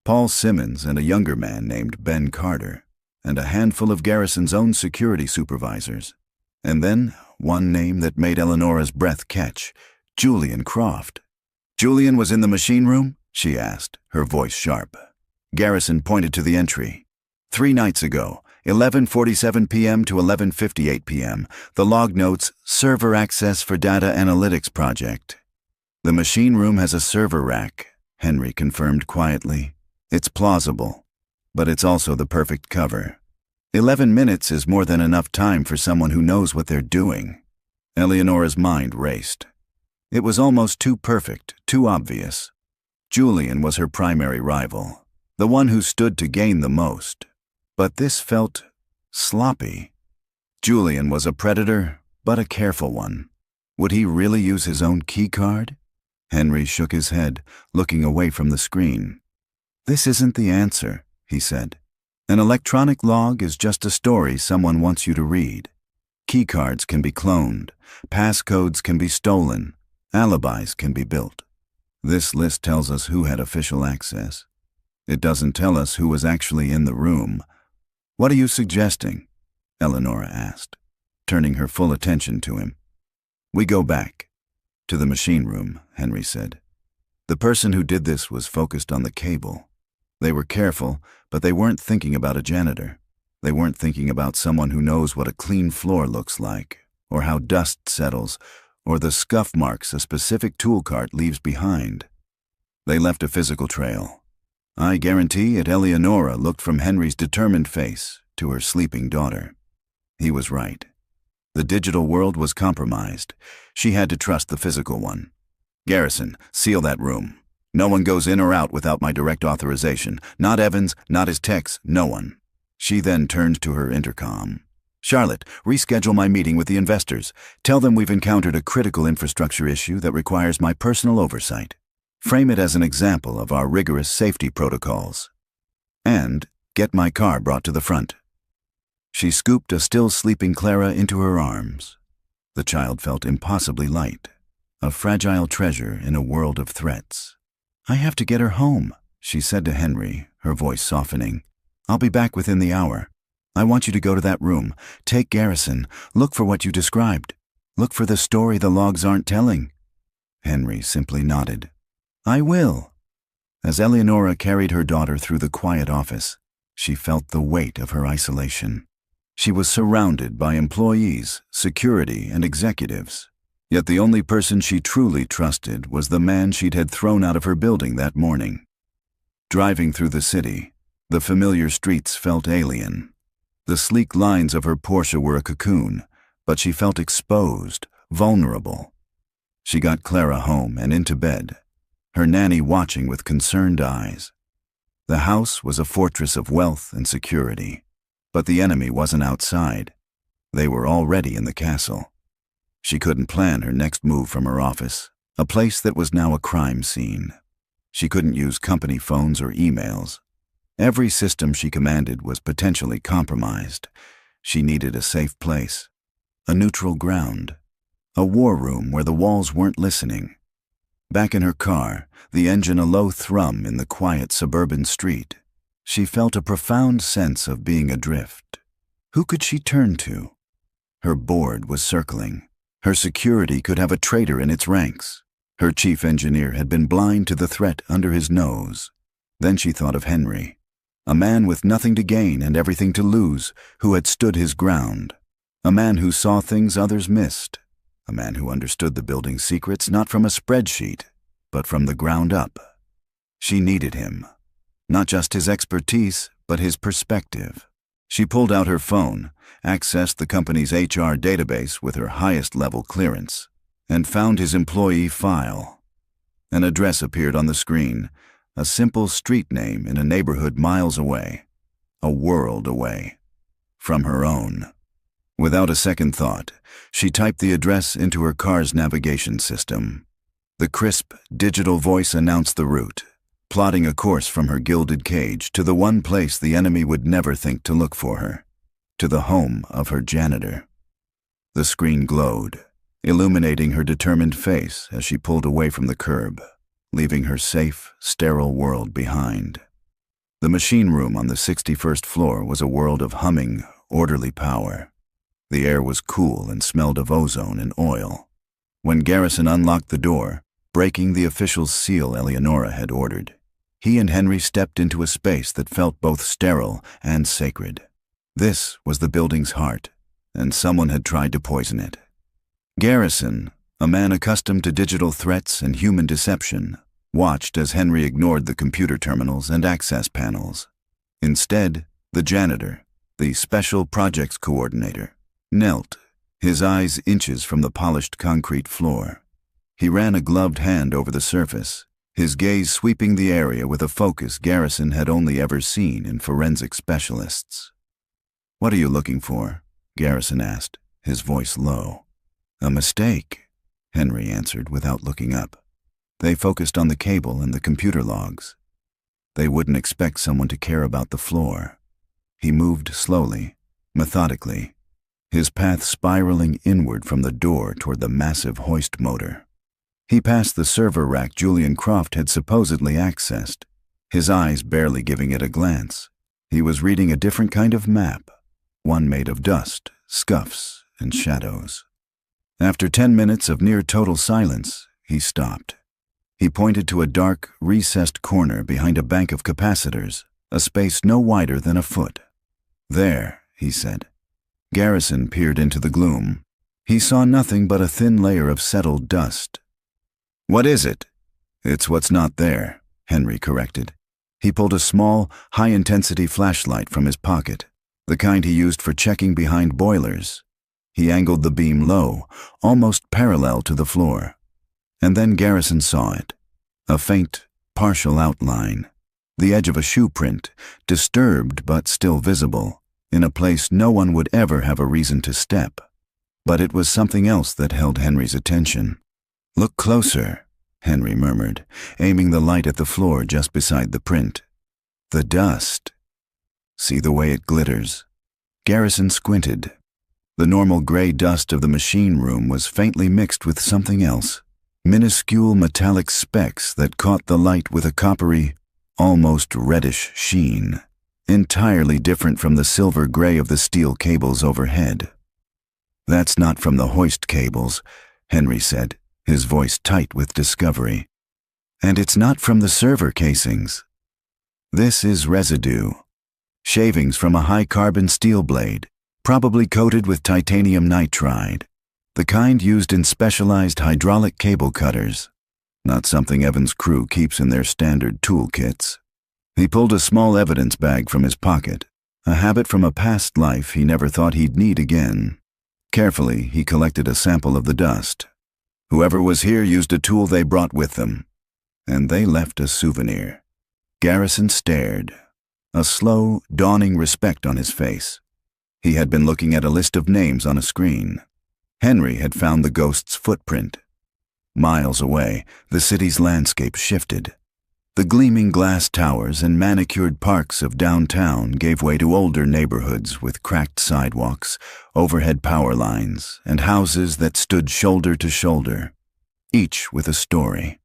Paul Simmons and a younger man named Ben Carter, and a handful of Garrison's own security supervisors. And then one name that made Eleonora's breath catch, Julian Croft. Julian was in the machine room? She asked, her voice sharp. Garrison pointed to the entry. 3 nights ago, 11:47 p.m. to 11:58 p.m., the log notes, Server Access for Data Analytics Project. The machine room has a server rack, Henry confirmed quietly. It's plausible, but it's also the perfect cover. 11 minutes is more than enough time for someone who knows what they're doing. Eleonora's mind raced. It was almost too perfect, too obvious. Julian was her primary rival, the one who stood to gain the most. But this felt sloppy. Julian was a predator, but a careful one. Would he really use his own keycard? Henry shook his head, looking away from the screen. This isn't the answer, he said. An electronic log is just a story someone wants you to read. Keycards can be cloned, passcodes can be stolen, alibis can be built. This list tells us who had official access. It doesn't tell us who was actually in the room. What are you suggesting? Eleonora asked, turning her full attention to him. We go back. To the machine room, Henry said. The person who did this was focused on the cable. They were careful, but they weren't thinking about a janitor. They weren't thinking about someone who knows what a clean floor looks like, or how dust settles, or the scuff marks a specific tool cart leaves behind. They left a physical trail. I guarantee it. Eleonora looked from Henry's determined face to her sleeping daughter. He was right. The digital world was compromised. She had to trust the physical one. Garrison, seal that room. No one goes in or out without my direct authorization. Not Evans, not his techs, no one. She then turned to her intercom. Charlotte, reschedule my meeting with the investors. Tell them we've encountered a critical infrastructure issue that requires my personal oversight. Frame it as an example of our rigorous safety protocols. And get my car brought to the front. She scooped a still sleeping Clara into her arms. The child felt impossibly light, a fragile treasure in a world of threats. I have to get her home, she said to Henry, her voice softening. I'll be back within the hour. I want you to go to that room. Take Garrison. Look for what you described. Look for the story the logs aren't telling. Henry simply nodded. I will. As Eleonora carried her daughter through the quiet office, she felt the weight of her isolation. She was surrounded by employees, security, and executives. Yet the only person she truly trusted was the man she'd had thrown out of her building that morning. Driving through the city, the familiar streets felt alien. The sleek lines of her Porsche were a cocoon, but she felt exposed, vulnerable. She got Clara home and into bed, her nanny watching with concerned eyes. The house was a fortress of wealth and security, but the enemy wasn't outside. They were already in the castle. She couldn't plan her next move from her office, a place that was now a crime scene. She couldn't use company phones or emails. Every system she commanded was potentially compromised. She needed a safe place, a neutral ground, a war room where the walls weren't listening. Back in her car, the engine a low thrum in the quiet suburban street, she felt a profound sense of being adrift. Who could she turn to? Her board was circling. Her security could have a traitor in its ranks. Her chief engineer had been blind to the threat under his nose. Then she thought of Henry, a man with nothing to gain and everything to lose, who had stood his ground. A man who saw things others missed. A man who understood the building's secrets not from a spreadsheet, but from the ground up. She needed him. Not just his expertise, but his perspective. She pulled out her phone, accessed the company's HR database with her highest level clearance, and found his employee file. An address appeared on the screen, a simple street name in a neighborhood miles away, a world away, from her own. Without a second thought, she typed the address into her car's navigation system. The crisp, digital voice announced the route, plotting a course from her gilded cage to the one place the enemy would never think to look for her, to the home of her janitor. The screen glowed, illuminating her determined face as she pulled away from the curb, leaving her safe, sterile world behind. The machine room on the 61st floor was a world of humming, orderly power. The air was cool and smelled of ozone and oil. When Garrison unlocked the door, breaking the official seal Eleonora had ordered, he and Henry stepped into a space that felt both sterile and sacred. This was the building's heart, and someone had tried to poison it. Garrison, a man accustomed to digital threats and human deception, watched as Henry ignored the computer terminals and access panels. Instead, the janitor, the special projects coordinator, knelt, his eyes inches from the polished concrete floor. He ran a gloved hand over the surface, his gaze sweeping the area with a focus Garrison had only ever seen in forensic specialists. "What are you looking for?" Garrison asked, his voice low. "A mistake," Henry answered without looking up. They focused on the cable and the computer logs. They wouldn't expect someone to care about the floor. He moved slowly, methodically, his path spiraling inward from the door toward the massive hoist motor. He passed the server rack Julian Croft had supposedly accessed, his eyes barely giving it a glance. He was reading a different kind of map, one made of dust, scuffs, and shadows. After 10 minutes of near-total silence, he stopped. He pointed to a dark, recessed corner behind a bank of capacitors, a space no wider than a foot. "There," he said. Garrison peered into the gloom. He saw nothing but a thin layer of settled dust. "What is it?" "It's what's not there," Henry corrected. He pulled a small, high-intensity flashlight from his pocket, the kind he used for checking behind boilers. He angled the beam low, almost parallel to the floor. And then Garrison saw it. A faint, partial outline. The edge of a shoe print, disturbed but still visible, in a place no one would ever have a reason to step. But it was something else that held Henry's attention. "Look closer," Henry murmured, aiming the light at the floor just beside the print. "The dust. See the way it glitters." Garrison squinted. The normal gray dust of the machine room was faintly mixed with something else. Minuscule metallic specks that caught the light with a coppery, almost reddish sheen, entirely different from the silver gray of the steel cables overhead. "That's not from the hoist cables," Henry said, his voice tight with discovery. "And it's not from the server casings. This is residue. Shavings from a high-carbon steel blade, probably coated with titanium nitride, the kind used in specialized hydraulic cable cutters. Not something Evan's crew keeps in their standard toolkits." He pulled a small evidence bag from his pocket, a habit from a past life he never thought he'd need again. Carefully, he collected a sample of the dust. Whoever was here used a tool they brought with them, and they left a souvenir. Garrison stared, a slow, dawning respect on his face. He had been looking at a list of names on a screen. Henry had found the ghost's footprint. Miles away, the city's landscape shifted. The gleaming glass towers and manicured parks of downtown gave way to older neighborhoods with cracked sidewalks, overhead power lines, and houses that stood shoulder to shoulder, each with a story.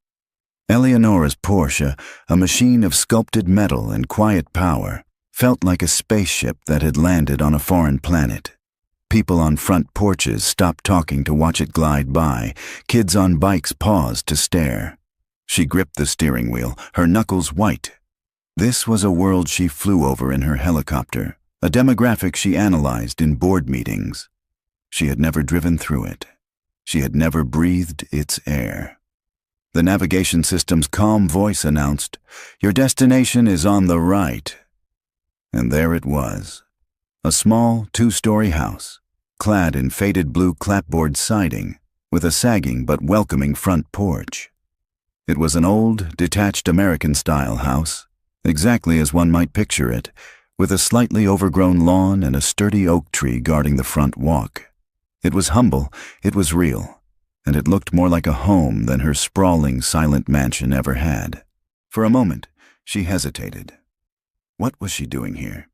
Eleonora's Porsche, a machine of sculpted metal and quiet power, felt like a spaceship that had landed on a foreign planet. People on front porches stopped talking to watch it glide by. Kids on bikes paused to stare. She gripped the steering wheel, her knuckles white. This was a world she flew over in her helicopter, a demographic she analyzed in board meetings. She had never driven through it. She had never breathed its air. The navigation system's calm voice announced, "Your destination is on the right." And there it was, a small, two-story house, clad in faded blue clapboard siding, with a sagging but welcoming front porch. It was an old, detached American-style house, exactly as one might picture it, with a slightly overgrown lawn and a sturdy oak tree guarding the front walk. It was humble, it was real, and it looked more like a home than her sprawling, silent mansion ever had. For a moment, she hesitated. What was she doing here?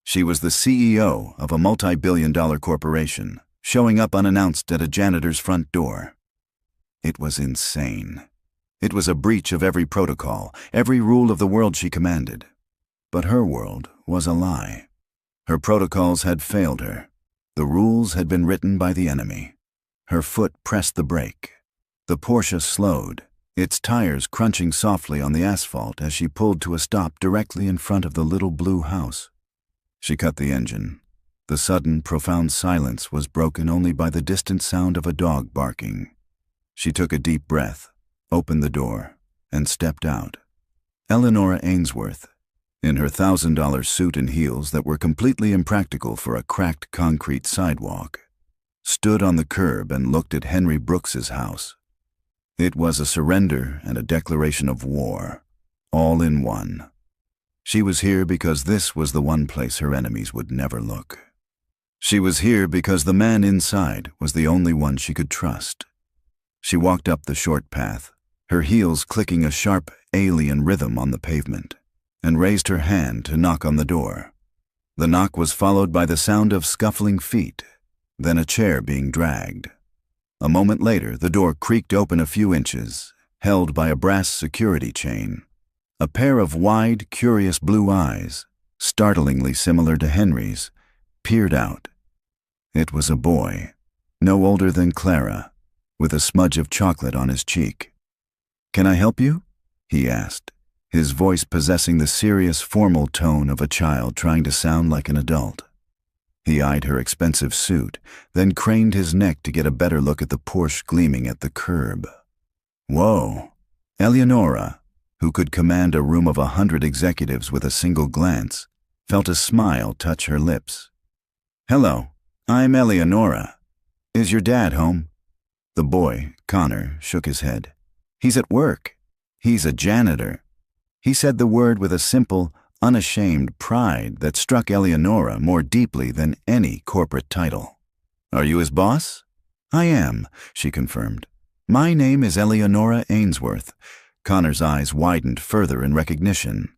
She was the CEO of a multi-billion-dollar corporation, showing up unannounced at a janitor's front door. It was insane. It was a breach of every protocol, every rule of the world she commanded. But her world was a lie. Her protocols had failed her. The rules had been written by the enemy. Her foot pressed the brake. The Porsche slowed, its tires crunching softly on the asphalt as she pulled to a stop directly in front of the little blue house. She cut the engine. The sudden, profound silence was broken only by the distant sound of a dog barking. She took a deep breath, opened the door, and stepped out. Eleanora Ainsworth, in her $1,000 suit and heels that were completely impractical for a cracked concrete sidewalk, stood on the curb and looked at Henry Brooks's house. It was a surrender and a declaration of war, all in one. She was here because this was the one place her enemies would never look. She was here because the man inside was the only one she could trust. She walked up the short path, her heels clicking a sharp, alien rhythm on the pavement, and raised her hand to knock on the door. The knock was followed by the sound of scuffling feet, then a chair being dragged. A moment later, the door creaked open a few inches, held by a brass security chain. A pair of wide, curious blue eyes, startlingly similar to Henry's, peered out. It was a boy, no older than Clara, with a smudge of chocolate on his cheek. "Can I help you?" he asked, his voice possessing the serious, formal tone of a child trying to sound like an adult. He eyed her expensive suit, then craned his neck to get a better look at the Porsche gleaming at the curb. Whoa! Eleonora, who could command a room of 100 executives with a single glance, felt a smile touch her lips. "Hello, I'm Eleonora. Is your dad home?" The boy, Connor, shook his head. "He's at work. He's a janitor." He said the word with a simple, unashamed pride that struck Eleonora more deeply than any corporate title. "Are you his boss?" "I am," she confirmed. "My name is Eleonora Ainsworth." Connor's eyes widened further in recognition.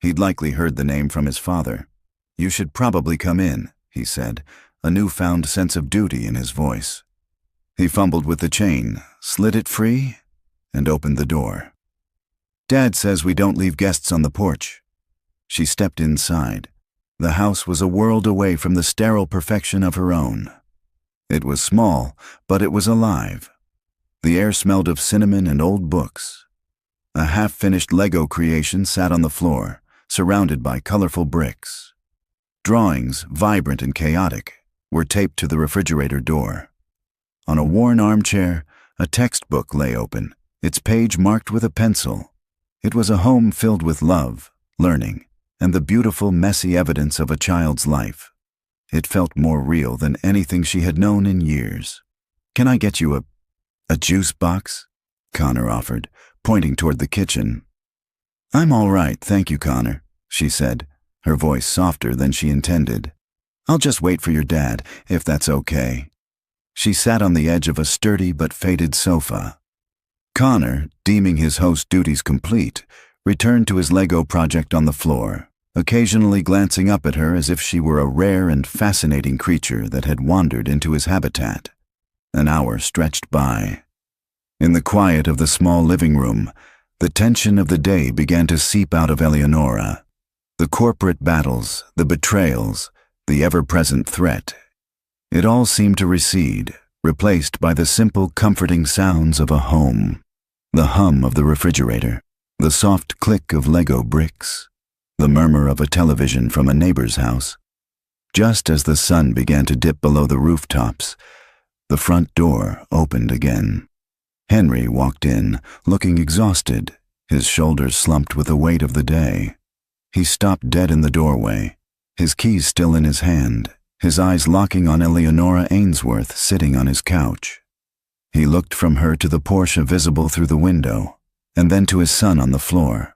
He'd likely heard the name from his father. "You should probably come in," he said, a newfound sense of duty in his voice. He fumbled with the chain, slid it free, and opened the door. "Dad says we don't leave guests on the porch." She stepped inside. The house was a world away from the sterile perfection of her own. It was small, but it was alive. The air smelled of cinnamon and old books. A half-finished Lego creation sat on the floor, surrounded by colorful bricks. Drawings, vibrant and chaotic, were taped to the refrigerator door. On a worn armchair, a textbook lay open, its page marked with a pencil. It was a home filled with love, learning, and the beautiful, messy evidence of a child's life. It felt more real than anything she had known in years. "Can I get you a juice box?" Connor offered, pointing toward the kitchen. "I'm all right, thank you, Connor," she said, her voice softer than she intended. "I'll just wait for your dad, if that's okay." She sat on the edge of a sturdy but faded sofa. Connor, deeming his host duties complete, returned to his Lego project on the floor, occasionally glancing up at her as if she were a rare and fascinating creature that had wandered into his habitat. An hour stretched by. In the quiet of the small living room, the tension of the day began to seep out of Eleonora. The corporate battles, the betrayals, the ever-present threat. It all seemed to recede, replaced by the simple, comforting sounds of a home. The hum of the refrigerator, the soft click of Lego bricks, the murmur of a television from a neighbor's house. Just as the sun began to dip below the rooftops, the front door opened again. Henry walked in, looking exhausted, his shoulders slumped with the weight of the day. He stopped dead in the doorway, his keys still in his hand, his eyes locking on Eleonora Ainsworth sitting on his couch. He looked from her to the Porsche visible through the window, and then to his son on the floor.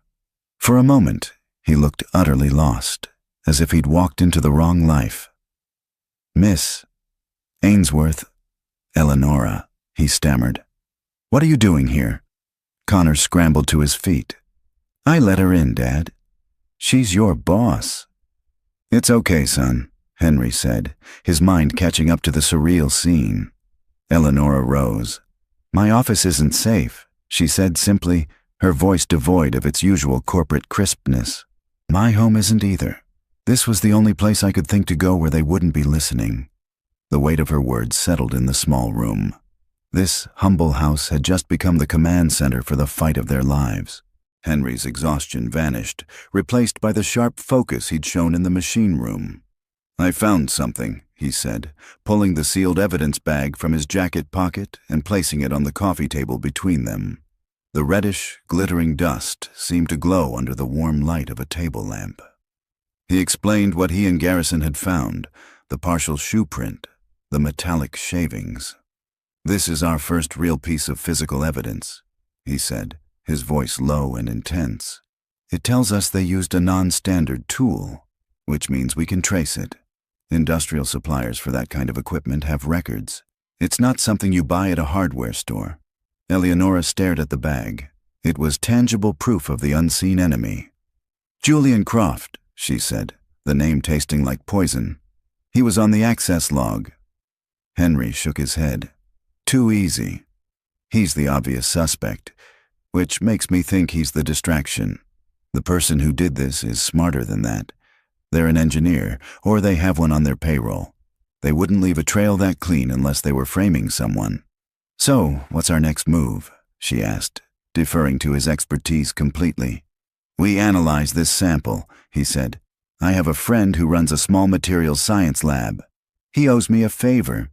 For a moment, he looked utterly lost, as if he'd walked into the wrong life. "Miss Ainsworth, Eleonora," he stammered. "What are you doing here?" Connor scrambled to his feet. "I let her in, Dad. She's your boss." "It's okay, son," Henry said, his mind catching up to the surreal scene. Eleonora rose. "My office isn't safe," she said simply, her voice devoid of its usual corporate crispness. "My home isn't either. This was the only place I could think to go where they wouldn't be listening." The weight of her words settled in the small room. This humble house had just become the command center for the fight of their lives. Henry's exhaustion vanished, replaced by the sharp focus he'd shown in the machine room. "I found something," he said, pulling the sealed evidence bag from his jacket pocket and placing it on the coffee table between them. The reddish, glittering dust seemed to glow under the warm light of a table lamp. He explained what he and Garrison had found, the partial shoe print, the metallic shavings. "This is our first real piece of physical evidence," he said, his voice low and intense. "It tells us they used a non-standard tool, which means we can trace it. Industrial suppliers for that kind of equipment have records. It's not something you buy at a hardware store." Eleonora stared at the bag. It was tangible proof of the unseen enemy. "Julian Croft," she said, the name tasting like poison. "He was on the access log." Henry shook his head. "Too easy. He's the obvious suspect, which makes me think he's the distraction. The person who did this is smarter than that. They're an engineer, or they have one on their payroll. They wouldn't leave a trail that clean unless they were framing someone. "So, what's our next move?" she asked, deferring to his expertise completely. "We analyze this sample," he said. "I have a friend who runs a small materials science lab. He owes me a favor.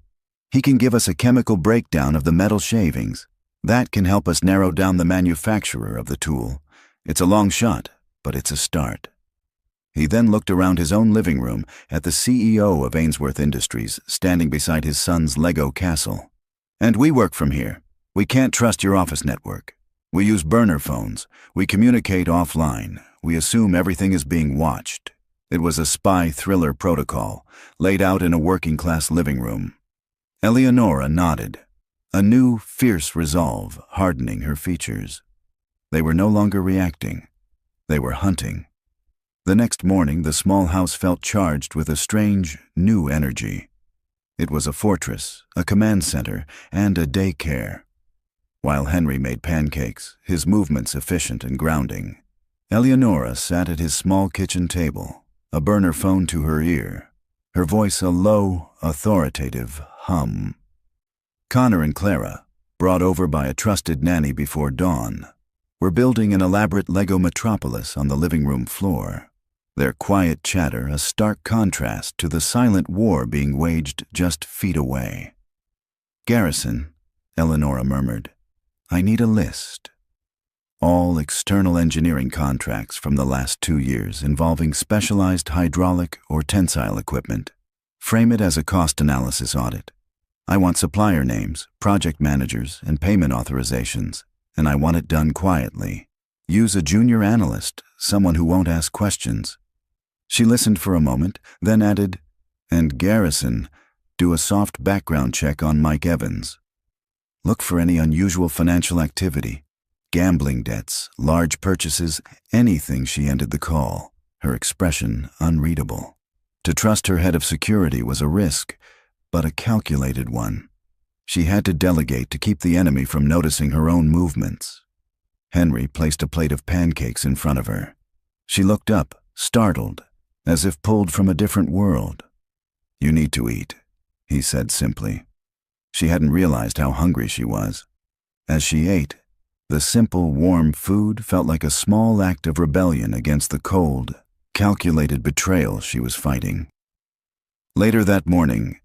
He can give us a chemical breakdown of the metal shavings. That can help us narrow down the manufacturer of the tool. It's a long shot, but it's a start." He then looked around his own living room at the CEO of Ainsworth Industries standing beside his son's Lego castle. "And we work from here. We can't trust your office network. We use burner phones. We communicate offline. We assume everything is being watched." It was a spy thriller protocol, laid out in a working-class living room. Eleonora nodded, a new, fierce resolve hardening her features. They were no longer reacting. They were hunting. The next morning, the small house felt charged with a strange, new energy. It was a fortress, a command center, and a daycare. While Henry made pancakes, his movements efficient and grounding, Eleonora sat at his small kitchen table, a burner phone to her ear, her voice a low, authoritative hum. Connor and Clara, brought over by a trusted nanny before dawn, were building an elaborate Lego metropolis on the living room floor, their quiet chatter a stark contrast to the silent war being waged just feet away. "Garrison," Eleonora murmured, "I need a list. All external engineering contracts from the last 2 years involving specialized hydraulic or tensile equipment. Frame it as a cost analysis audit. I want supplier names, project managers, and payment authorizations, and I want it done quietly. Use a junior analyst, someone who won't ask questions." She listened for a moment, then added, "And Garrison, do a soft background check on Mike Evans. Look for any unusual financial activity, gambling debts, large purchases, anything." She ended the call, her expression unreadable. To trust her head of security was a risk, but a calculated one. She had to delegate to keep the enemy from noticing her own movements. Henry placed a plate of pancakes in front of her. She looked up, startled, as if pulled from a different world. "You need to eat," he said simply. She hadn't realized how hungry she was. As she ate, the simple, warm food felt like a small act of rebellion against the cold, calculated betrayal she was fighting. Later that morning,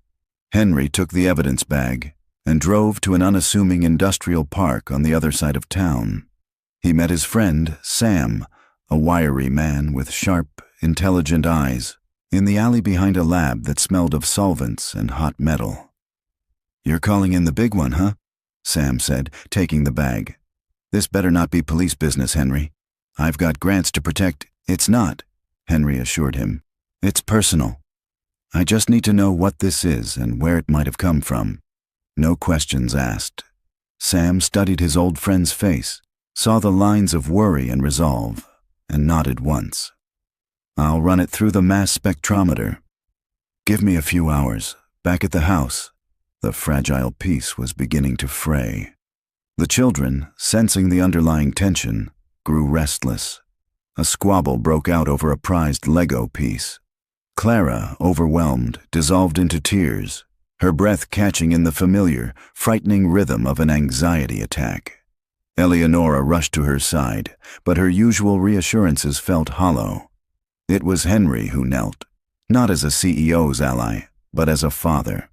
Henry took the evidence bag and drove to an unassuming industrial park on the other side of town. He met his friend, Sam, a wiry man with sharp, intelligent eyes, in the alley behind a lab that smelled of solvents and hot metal. "You're calling in the big one, huh?" Sam said, taking the bag. "This better not be police business, Henry. I've got grants to protect." "It's not," Henry assured him. "It's personal. I just need to know what this is and where it might have come from." No questions asked. Sam studied his old friend's face, saw the lines of worry and resolve, and nodded once. "I'll run it through the mass spectrometer. Give me a few hours. Back at the house." The fragile peace was beginning to fray. The children, sensing the underlying tension, grew restless. A squabble broke out over a prized Lego piece. Clara, overwhelmed, dissolved into tears, her breath catching in the familiar, frightening rhythm of an anxiety attack. Eleonora rushed to her side, but her usual reassurances felt hollow. It was Henry who knelt, not as a CEO's ally, but as a father.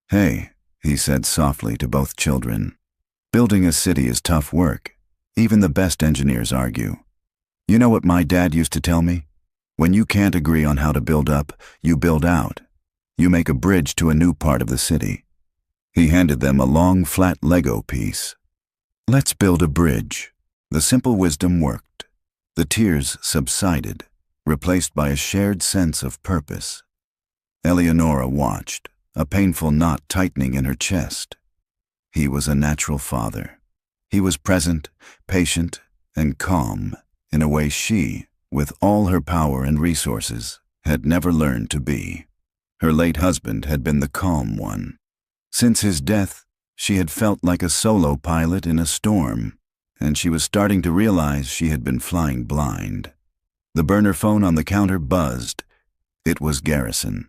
"Hey," he said softly to both children. "Building a city is tough work. Even the best engineers argue. You know what my dad used to tell me? When you can't agree on how to build up, you build out. You make a bridge to a new part of the city." He handed them a long, flat Lego piece. "Let's build a bridge." The simple wisdom worked. The tears subsided, replaced by a shared sense of purpose. Eleonora watched, a painful knot tightening in her chest. He was a natural father. He was present, patient, and calm in a way she, with all her power and resources, had never learned to be. Her late husband had been the calm one. Since his death, she had felt like a solo pilot in a storm, and she was starting to realize she had been flying blind. The burner phone on the counter buzzed. It was Garrison.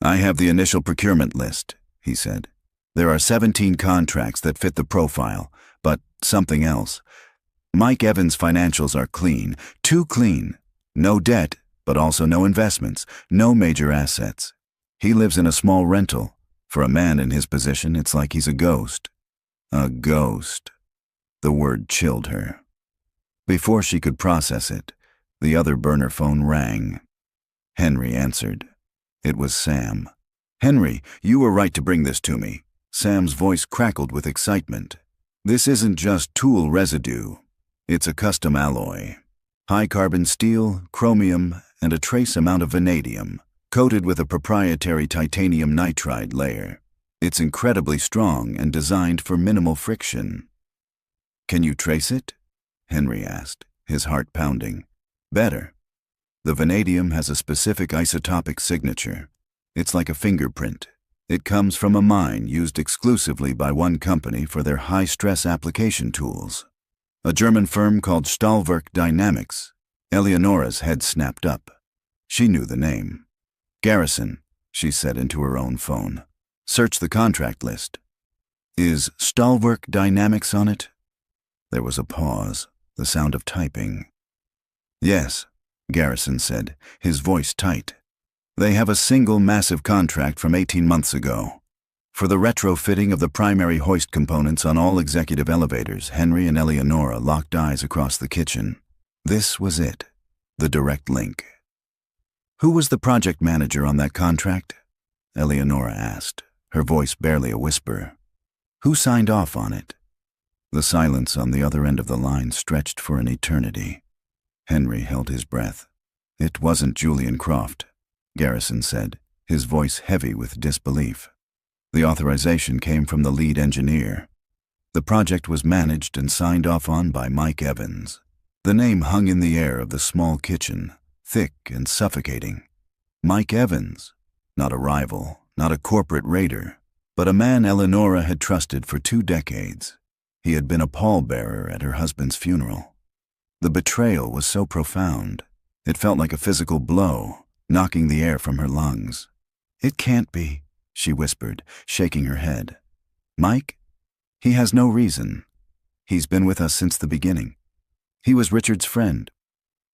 I have the initial procurement list, he said. There are 17 contracts that fit the profile, but something else. Mike Evans' financials are clean, too clean. No debt, but also no investments, no major assets. He lives in a small rental. For a man in his position, it's like he's a ghost. A ghost. The word chilled her. Before she could process it, the other burner phone rang. Henry answered. It was Sam. "Henry, you were right to bring this to me." Sam's voice crackled with excitement. "This isn't just tool residue. It's a custom alloy. High-carbon steel, chromium, and a trace amount of vanadium, coated with a proprietary titanium nitride layer. It's incredibly strong and designed for minimal friction." "Can you trace it?" Henry asked, his heart pounding. "Better. The vanadium has a specific isotopic signature. It's like a fingerprint. It comes from a mine used exclusively by one company for their high-stress application tools. A German firm called Stahlwerk Dynamics." Eleonora's head snapped up. She knew the name. "Garrison," she said into her own phone. "Search the contract list." "Is Stahlwerk Dynamics on it?" There was a pause, the sound of typing. "Yes," Garrison said, his voice tight. "They have a single massive contract from 18 months ago. For the retrofitting of the primary hoist components on all executive elevators." Henry and Eleonora locked eyes across the kitchen. This was it, the direct link. "Who was the project manager on that contract?" Eleonora asked, her voice barely a whisper. "Who signed off on it?" The silence on the other end of the line stretched for an eternity. Henry held his breath. "It wasn't Julian Croft," Garrison said, his voice heavy with disbelief. "The authorization came from the lead engineer. The project was managed and signed off on by Mike Evans." The name hung in the air of the small kitchen, thick and suffocating. Mike Evans, not a rival, not a corporate raider, but a man Eleonora had trusted for 2 decades. He had been a pallbearer at her husband's funeral. The betrayal was so profound. It felt like a physical blow, knocking the air from her lungs. "It can't be," she whispered, shaking her head. "Mike? He has no reason. He's been with us since the beginning. He was Richard's friend."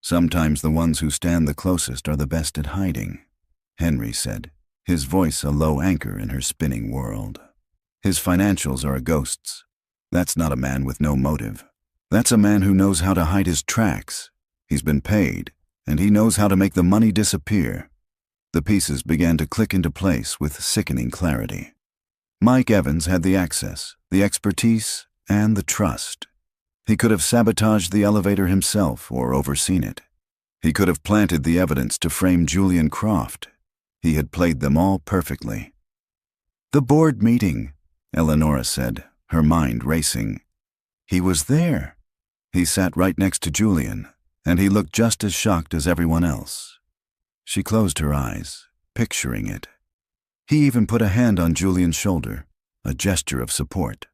"Sometimes the ones who stand the closest are the best at hiding," Henry said, his voice a low anchor in her spinning world. "His financials are a ghost's. That's not a man with no motive. That's a man who knows how to hide his tracks. He's been paid, and he knows how to make the money disappear." The pieces began to click into place with sickening clarity. Mike Evans had the access, the expertise, and the trust. He could have sabotaged the elevator himself or overseen it. He could have planted the evidence to frame Julian Croft. He had played them all perfectly. "The board meeting," Eleonora said, her mind racing. "He was there. He sat right next to Julian, and he looked just as shocked as everyone else." She closed her eyes, picturing it. He even put a hand on Julian's shoulder, a gesture of support.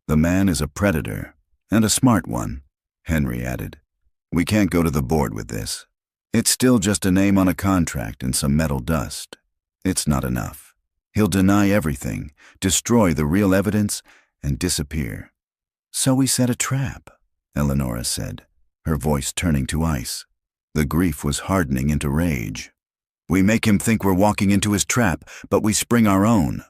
"The man is a predator, and a smart one," Henry added. "We can't go to the board with this. It's still just a name on a contract and some metal dust. It's not enough. He'll deny everything, destroy the real evidence, and disappear." "So we set a trap," Eleonora said, her voice turning to ice. The grief was hardening into rage. "We make him think we're walking into his trap, but we spring our own."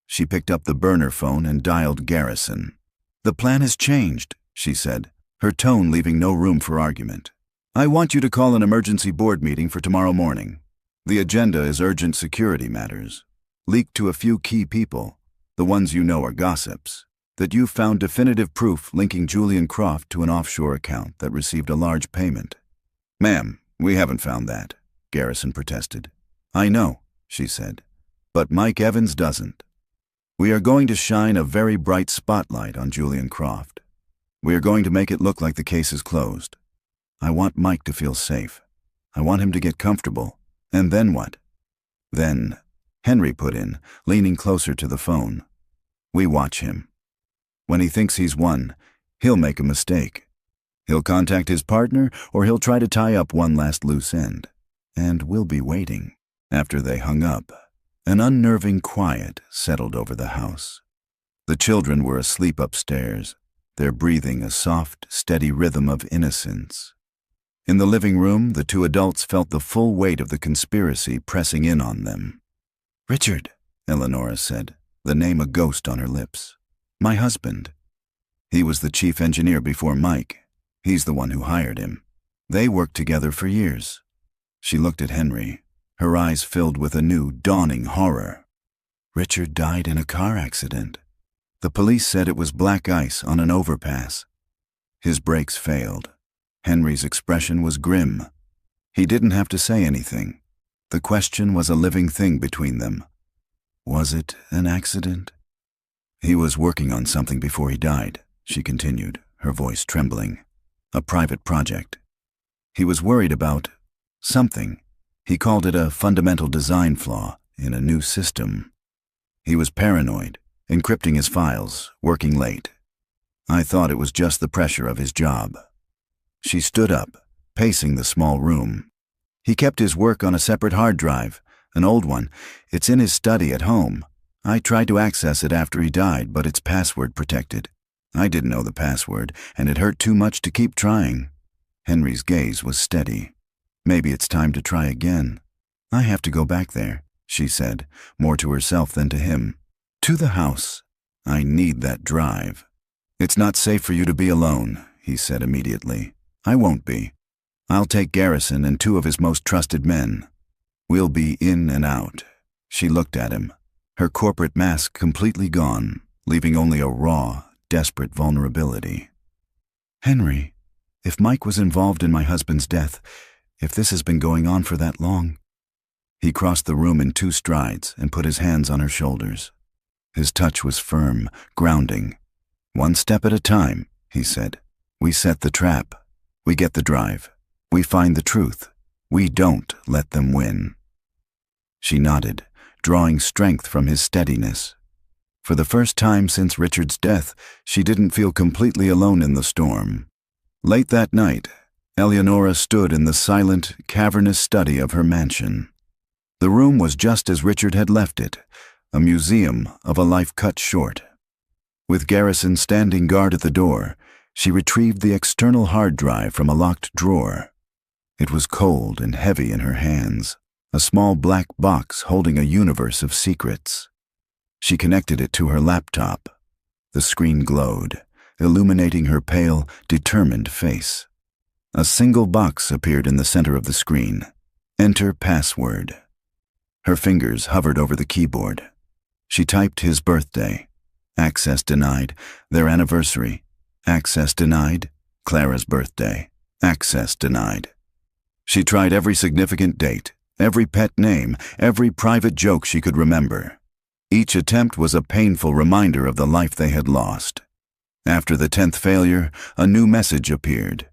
She picked up the burner phone and dialed Garrison. "The plan has changed," she said, her tone leaving no room for argument. "I want you to call an emergency board meeting for tomorrow morning. The agenda is urgent security matters. Leaked to a few key people, the ones you know are gossips, that you found definitive proof linking Julian Croft to an offshore account that received a large payment." "Ma'am, we haven't found that," Garrison protested. "I know," she said, "but Mike Evans doesn't. We are going to shine a very bright spotlight on Julian Croft. We are going to make it look like the case is closed. I want Mike to feel safe. I want him to get comfortable. And then what?" "Then," Henry put in, leaning closer to the phone, "we watch him. When he thinks he's won, he'll make a mistake. He'll contact his partner, or he'll try to tie up one last loose end. And we'll be waiting." After they hung up, An unnerving quiet settled over the house. The children were asleep upstairs, their breathing a soft, steady rhythm of innocence. In the living room, the two adults felt the full weight of the conspiracy pressing in on them. "Richard," Eleonora said, the name a ghost on her lips. "My husband." He was the chief engineer before Mike. He's the one who hired him. They worked together for years. She looked at Henry, her eyes filled with a new, dawning horror. Richard died in a car accident. The police said it was black ice on an overpass. His brakes failed. Henry's expression was grim. He didn't have to say anything. The question was a living thing between them. Was it an accident? "He was working on something before he died," she continued, her voice trembling. "A private project. He was worried about something. He called it a fundamental design flaw in a new system. He was paranoid, encrypting his files, working late. I thought it was just the pressure of his job." She stood up, pacing the small room. "He kept his work on a separate hard drive, an old one. It's in his study at home. I tried to access it after he died, but it's password protected. I didn't know the password, and it hurt too much to keep trying." Henry's gaze was steady. "Maybe it's time to try again. I have to go back there," she said, more to herself than to him. "To the house. I need that drive." "It's not safe for you to be alone," he said immediately. "I won't be. I'll take Garrison and 2 of his most trusted men. We'll be in and out." She looked at him, her corporate mask completely gone, leaving only a raw, desperate vulnerability. "Henry, if Mike was involved in my husband's death, if this has been going on for that long..." He crossed the room in 2 strides and put his hands on her shoulders. His touch was firm, grounding. "One step at a time," he said. "We set the trap. We get the drive. We find the truth. We don't let them win." She nodded, drawing strength from his steadiness. For the first time since Richard's death, she didn't feel completely alone in the storm. Late that night, Eleonora stood in the silent, cavernous study of her mansion. The room was just as Richard had left it, a museum of a life cut short. With Garrison standing guard at the door, she retrieved the external hard drive from a locked drawer. It was cold and heavy in her hands, a small black box holding a universe of secrets. She connected it to her laptop. The screen glowed, illuminating her pale, determined face. A single box appeared in the center of the screen. "Enter password." Her fingers hovered over the keyboard. She typed his birthday. Access denied. Their anniversary. Access denied. Clara's birthday. Access denied. She tried every significant date, every pet name, every private joke she could remember. Each attempt was a painful reminder of the life they had lost. After the 10th failure, a new message appeared.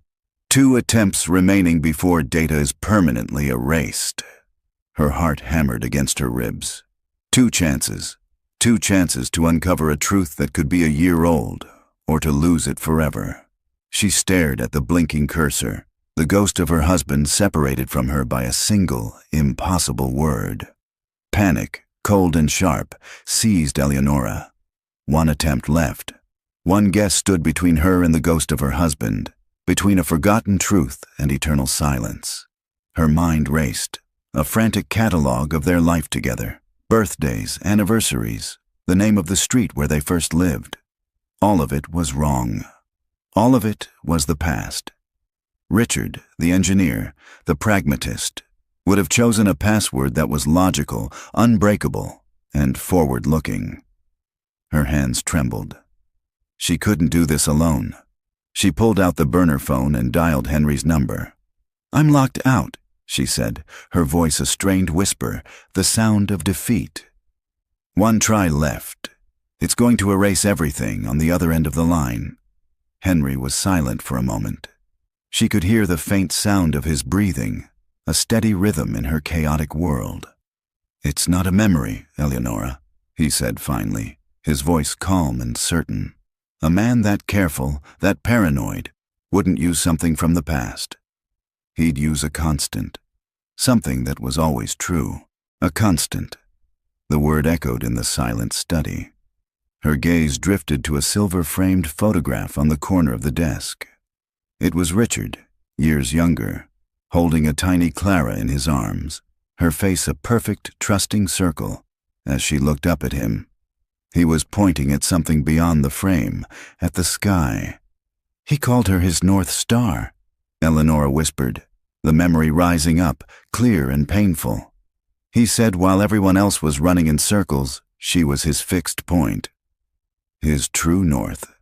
2 attempts remaining before data is permanently erased. Her heart hammered against her ribs. 2 chances. 2 chances to uncover a truth that could be a year old, or to lose it forever. She stared at the blinking cursor, the ghost of her husband separated from her by a single, impossible word. Panic, cold and sharp, seized Eleonora. 1 attempt left. 1 guess stood between her and the ghost of her husband, between a forgotten truth and eternal silence. Her mind raced, a frantic catalog of their life together, birthdays, anniversaries, the name of the street where they first lived. All of it was wrong. All of it was the past. Richard, the engineer, the pragmatist, would have chosen a password that was logical, unbreakable, and forward-looking. Her hands trembled. She couldn't do this alone. She pulled out the burner phone and dialed Henry's number. "I'm locked out," she said, her voice a strained whisper, the sound of defeat. 1 try left. It's going to erase everything on the other end of the line. Henry was silent for a moment. She could hear the faint sound of his breathing, a steady rhythm in her chaotic world. "It's not a memory, Eleonora," he said finally, his voice calm and certain. "A man that careful, that paranoid, wouldn't use something from the past. He'd use a constant. Something that was always true. A constant. The word echoed in the silent study. Her gaze drifted to a silver-framed photograph on the corner of the desk. It was Richard, years younger, holding a tiny Clara in his arms, her face a perfect, trusting circle, as she looked up at him. He was pointing at something beyond the frame, at the sky. He called her his North Star, Eleanor whispered, the memory rising up, clear and painful. He said while everyone else was running in circles, she was his fixed point. His true north.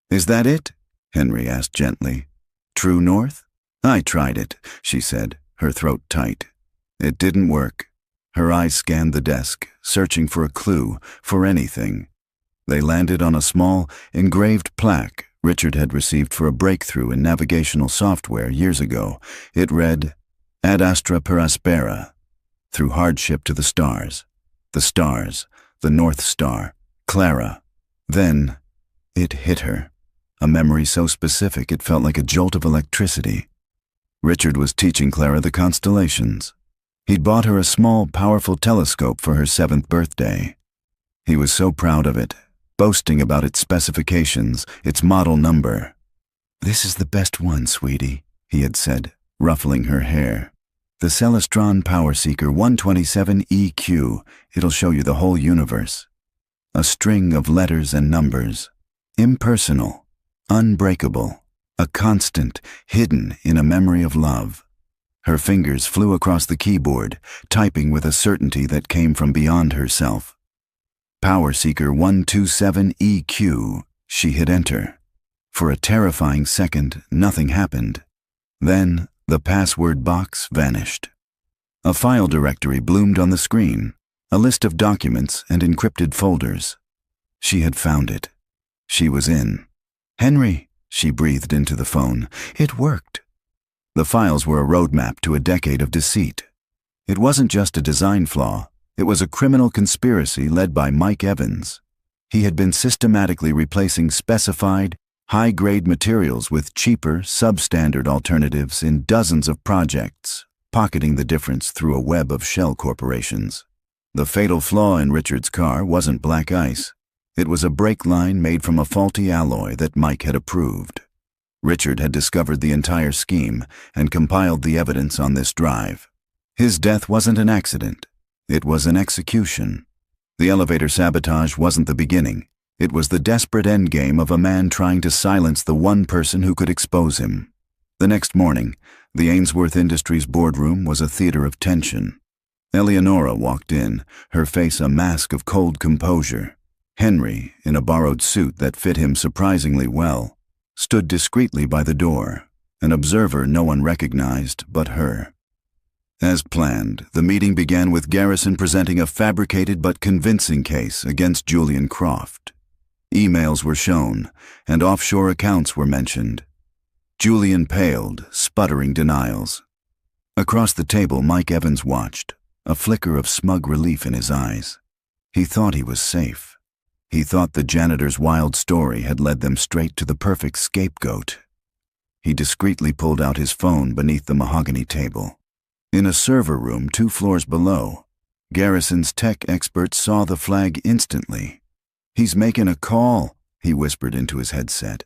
"Is that it?" Henry asked gently. "True north? I tried it," she said, her throat tight. It didn't work. Her eyes scanned the desk, searching for a clue, for anything. They landed on a small, engraved plaque Richard had received for a breakthrough in navigational software years ago. It read, "Ad astra per aspera," through hardship to the stars. The stars, the North Star, Clara. Then, it hit her. A memory so specific it felt like a jolt of electricity. Richard was teaching Clara the constellations. He'd bought her a small, powerful telescope for her 7th birthday. He was so proud of it, boasting about its specifications, its model number. "This is the best one, sweetie," he had said, ruffling her hair. "The Celestron Power Seeker 127 EQ. It'll show you the whole universe." A string of letters and numbers. Impersonal, unbreakable, a constant, hidden in a memory of love. Her fingers flew across the keyboard, typing with a certainty that came from beyond herself. Power Seeker 127 EQ. She hit enter. For a terrifying second, nothing happened. Then, the password box vanished. A file directory bloomed on the screen, a list of documents and encrypted folders. She had found it. She was in. "Henry," she breathed into the phone. "It worked." The files were a roadmap to a decade of deceit. It wasn't just a design flaw. It was a criminal conspiracy led by Mike Evans. He had been systematically replacing specified, high-grade materials with cheaper, substandard alternatives in dozens of projects, pocketing the difference through a web of shell corporations. The fatal flaw in Richard's car wasn't black ice. It was a brake line made from a faulty alloy that Mike had approved. Richard had discovered the entire scheme and compiled the evidence on this drive. His death wasn't an accident. It was an execution. The elevator sabotage wasn't the beginning. It was the desperate endgame of a man trying to silence the one person who could expose him. The next morning, the Ainsworth Industries boardroom was a theater of tension. Eleonora walked in, her face a mask of cold composure. Henry, in a borrowed suit that fit him surprisingly well, stood discreetly by the door, an observer no one recognized but her. As planned, the meeting began with Garrison presenting a fabricated but convincing case against Julian Croft. Emails were shown, and offshore accounts were mentioned. Julian paled, sputtering denials. Across the table, Mike Evans watched, a flicker of smug relief in his eyes. He thought he was safe. He thought the janitor's wild story had led them straight to the perfect scapegoat. He discreetly pulled out his phone beneath the mahogany table. In a server room 2 floors below, Garrison's tech expert saw the flag instantly. "He's making a call," he whispered into his headset.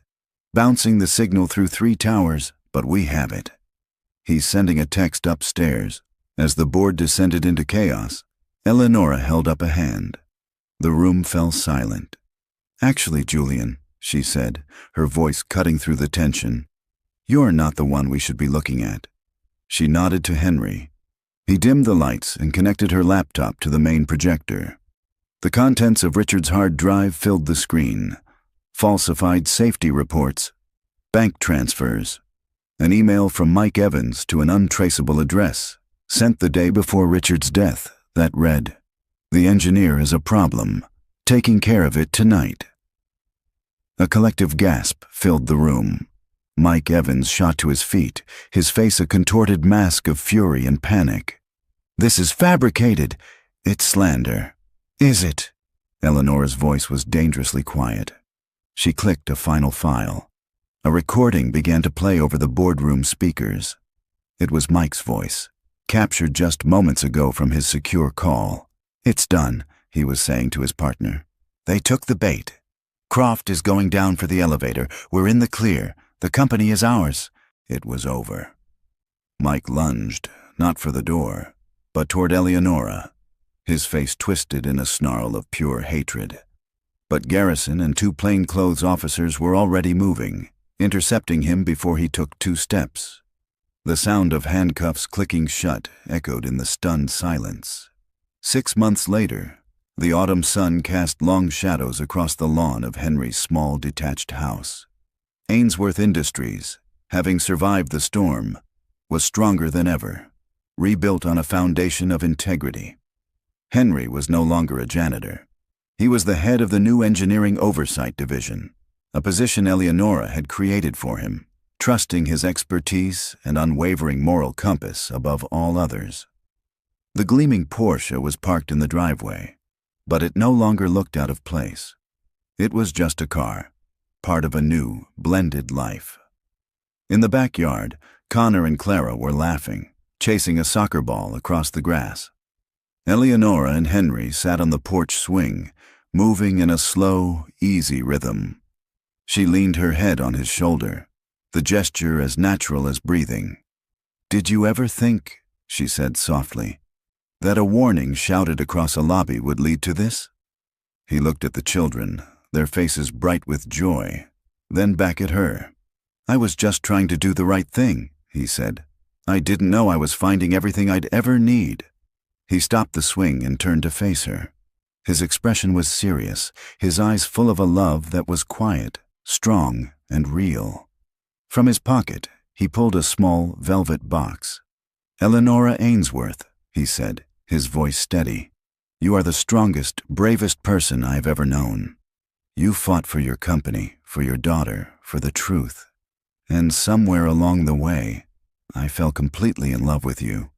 "Bouncing the signal through 3 towers, but we have it." "He's sending a text upstairs." As the board descended into chaos, Eleonora held up a hand. The room fell silent. "Actually, Julian," she said, her voice cutting through the tension, "you're not the one we should be looking at." She nodded to Henry. He dimmed the lights and connected her laptop to the main projector. The contents of Richard's hard drive filled the screen. Falsified safety reports, bank transfers, an email from Mike Evans to an untraceable address, sent the day before Richard's death, that read, "The engineer is a problem. Taking care of it tonight." A collective gasp filled the room. Mike Evans shot to his feet, his face a contorted mask of fury and panic. "This is fabricated. It's slander." "Is it?" Eleanor's voice was dangerously quiet. She clicked a final file. A recording began to play over the boardroom speakers. It was Mike's voice, captured just moments ago from his secure call. It's done, he was saying to his partner. They took the bait. Croft is going down for the elevator. We're in the clear. The company is ours. It was over. Mike lunged, not for the door, but toward Eleonora, his face twisted in a snarl of pure hatred. But Garrison and 2 plainclothes officers were already moving, intercepting him before he took 2 steps. The sound of handcuffs clicking shut echoed in the stunned silence. 6 months later, the autumn sun cast long shadows across the lawn of Henry's small detached house. Ainsworth Industries, having survived the storm, was stronger than ever, rebuilt on a foundation of integrity. Henry was no longer a janitor. He was the head of the new Engineering Oversight Division, a position Eleonora had created for him, trusting his expertise and unwavering moral compass above all others. The gleaming Porsche was parked in the driveway, but it no longer looked out of place. It was just a car, part of a new, blended life. In the backyard, Connor and Clara were laughing, chasing a soccer ball across the grass. Eleonora and Henry sat on the porch swing, moving in a slow, easy rhythm. She leaned her head on his shoulder, the gesture as natural as breathing. "Did you ever think," she said softly, "that a warning shouted across a lobby would lead to this?" He looked at the children, their faces bright with joy, then back at her. "I was just trying to do the right thing," he said. "I didn't know I was finding everything I'd ever need." He stopped the swing and turned to face her. His expression was serious, his eyes full of a love that was quiet, strong, and real. From his pocket, he pulled a small velvet box. "Eleonora Ainsworth," he said, his voice steady. "You are the strongest, bravest person I've ever known. You fought for your company, for your daughter, for the truth. And somewhere along the way, I fell completely in love with you."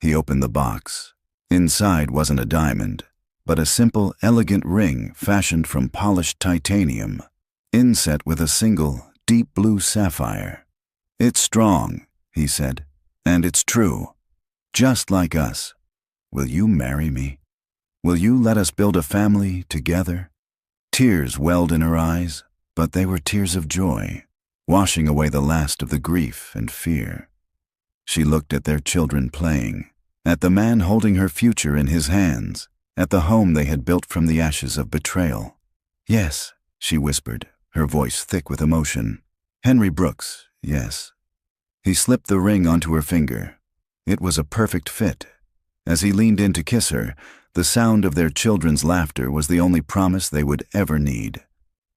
He opened the box. Inside wasn't a diamond, but a simple, elegant ring fashioned from polished titanium, inset with a single, deep blue sapphire. "It's strong," he said, "and it's true. Just like us. Will you marry me? Will you let us build a family together?" Tears welled in her eyes, but they were tears of joy, washing away the last of the grief and fear. She looked at their children playing, at the man holding her future in his hands, at the home they had built from the ashes of betrayal. "Yes," she whispered, her voice thick with emotion. "Henry Brooks, yes." He slipped the ring onto her finger. It was a perfect fit. As he leaned in to kiss her, the sound of their children's laughter was the only promise they would ever need.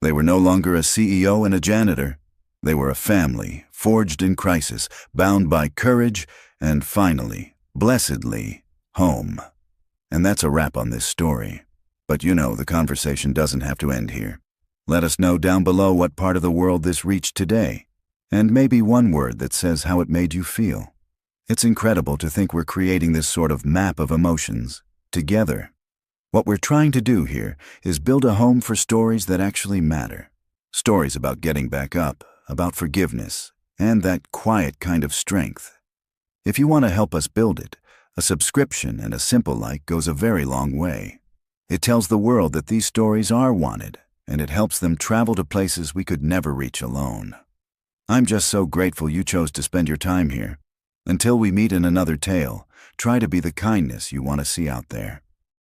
They were no longer a CEO and a janitor. They were a family, forged in crisis, bound by courage, and finally, blessedly, home. And that's a wrap on this story. But you know, the conversation doesn't have to end here. Let us know down below what part of the world this reached today, and maybe one word that says how it made you feel. It's incredible to think we're creating this sort of map of emotions, together. What we're trying to do here is build a home for stories that actually matter. Stories about getting back up, about forgiveness, and that quiet kind of strength. If you want to help us build it, a subscription and a simple like goes a very long way. It tells the world that these stories are wanted, and it helps them travel to places we could never reach alone. I'm just so grateful you chose to spend your time here. Until we meet in another tale, try to be the kindness you want to see out there.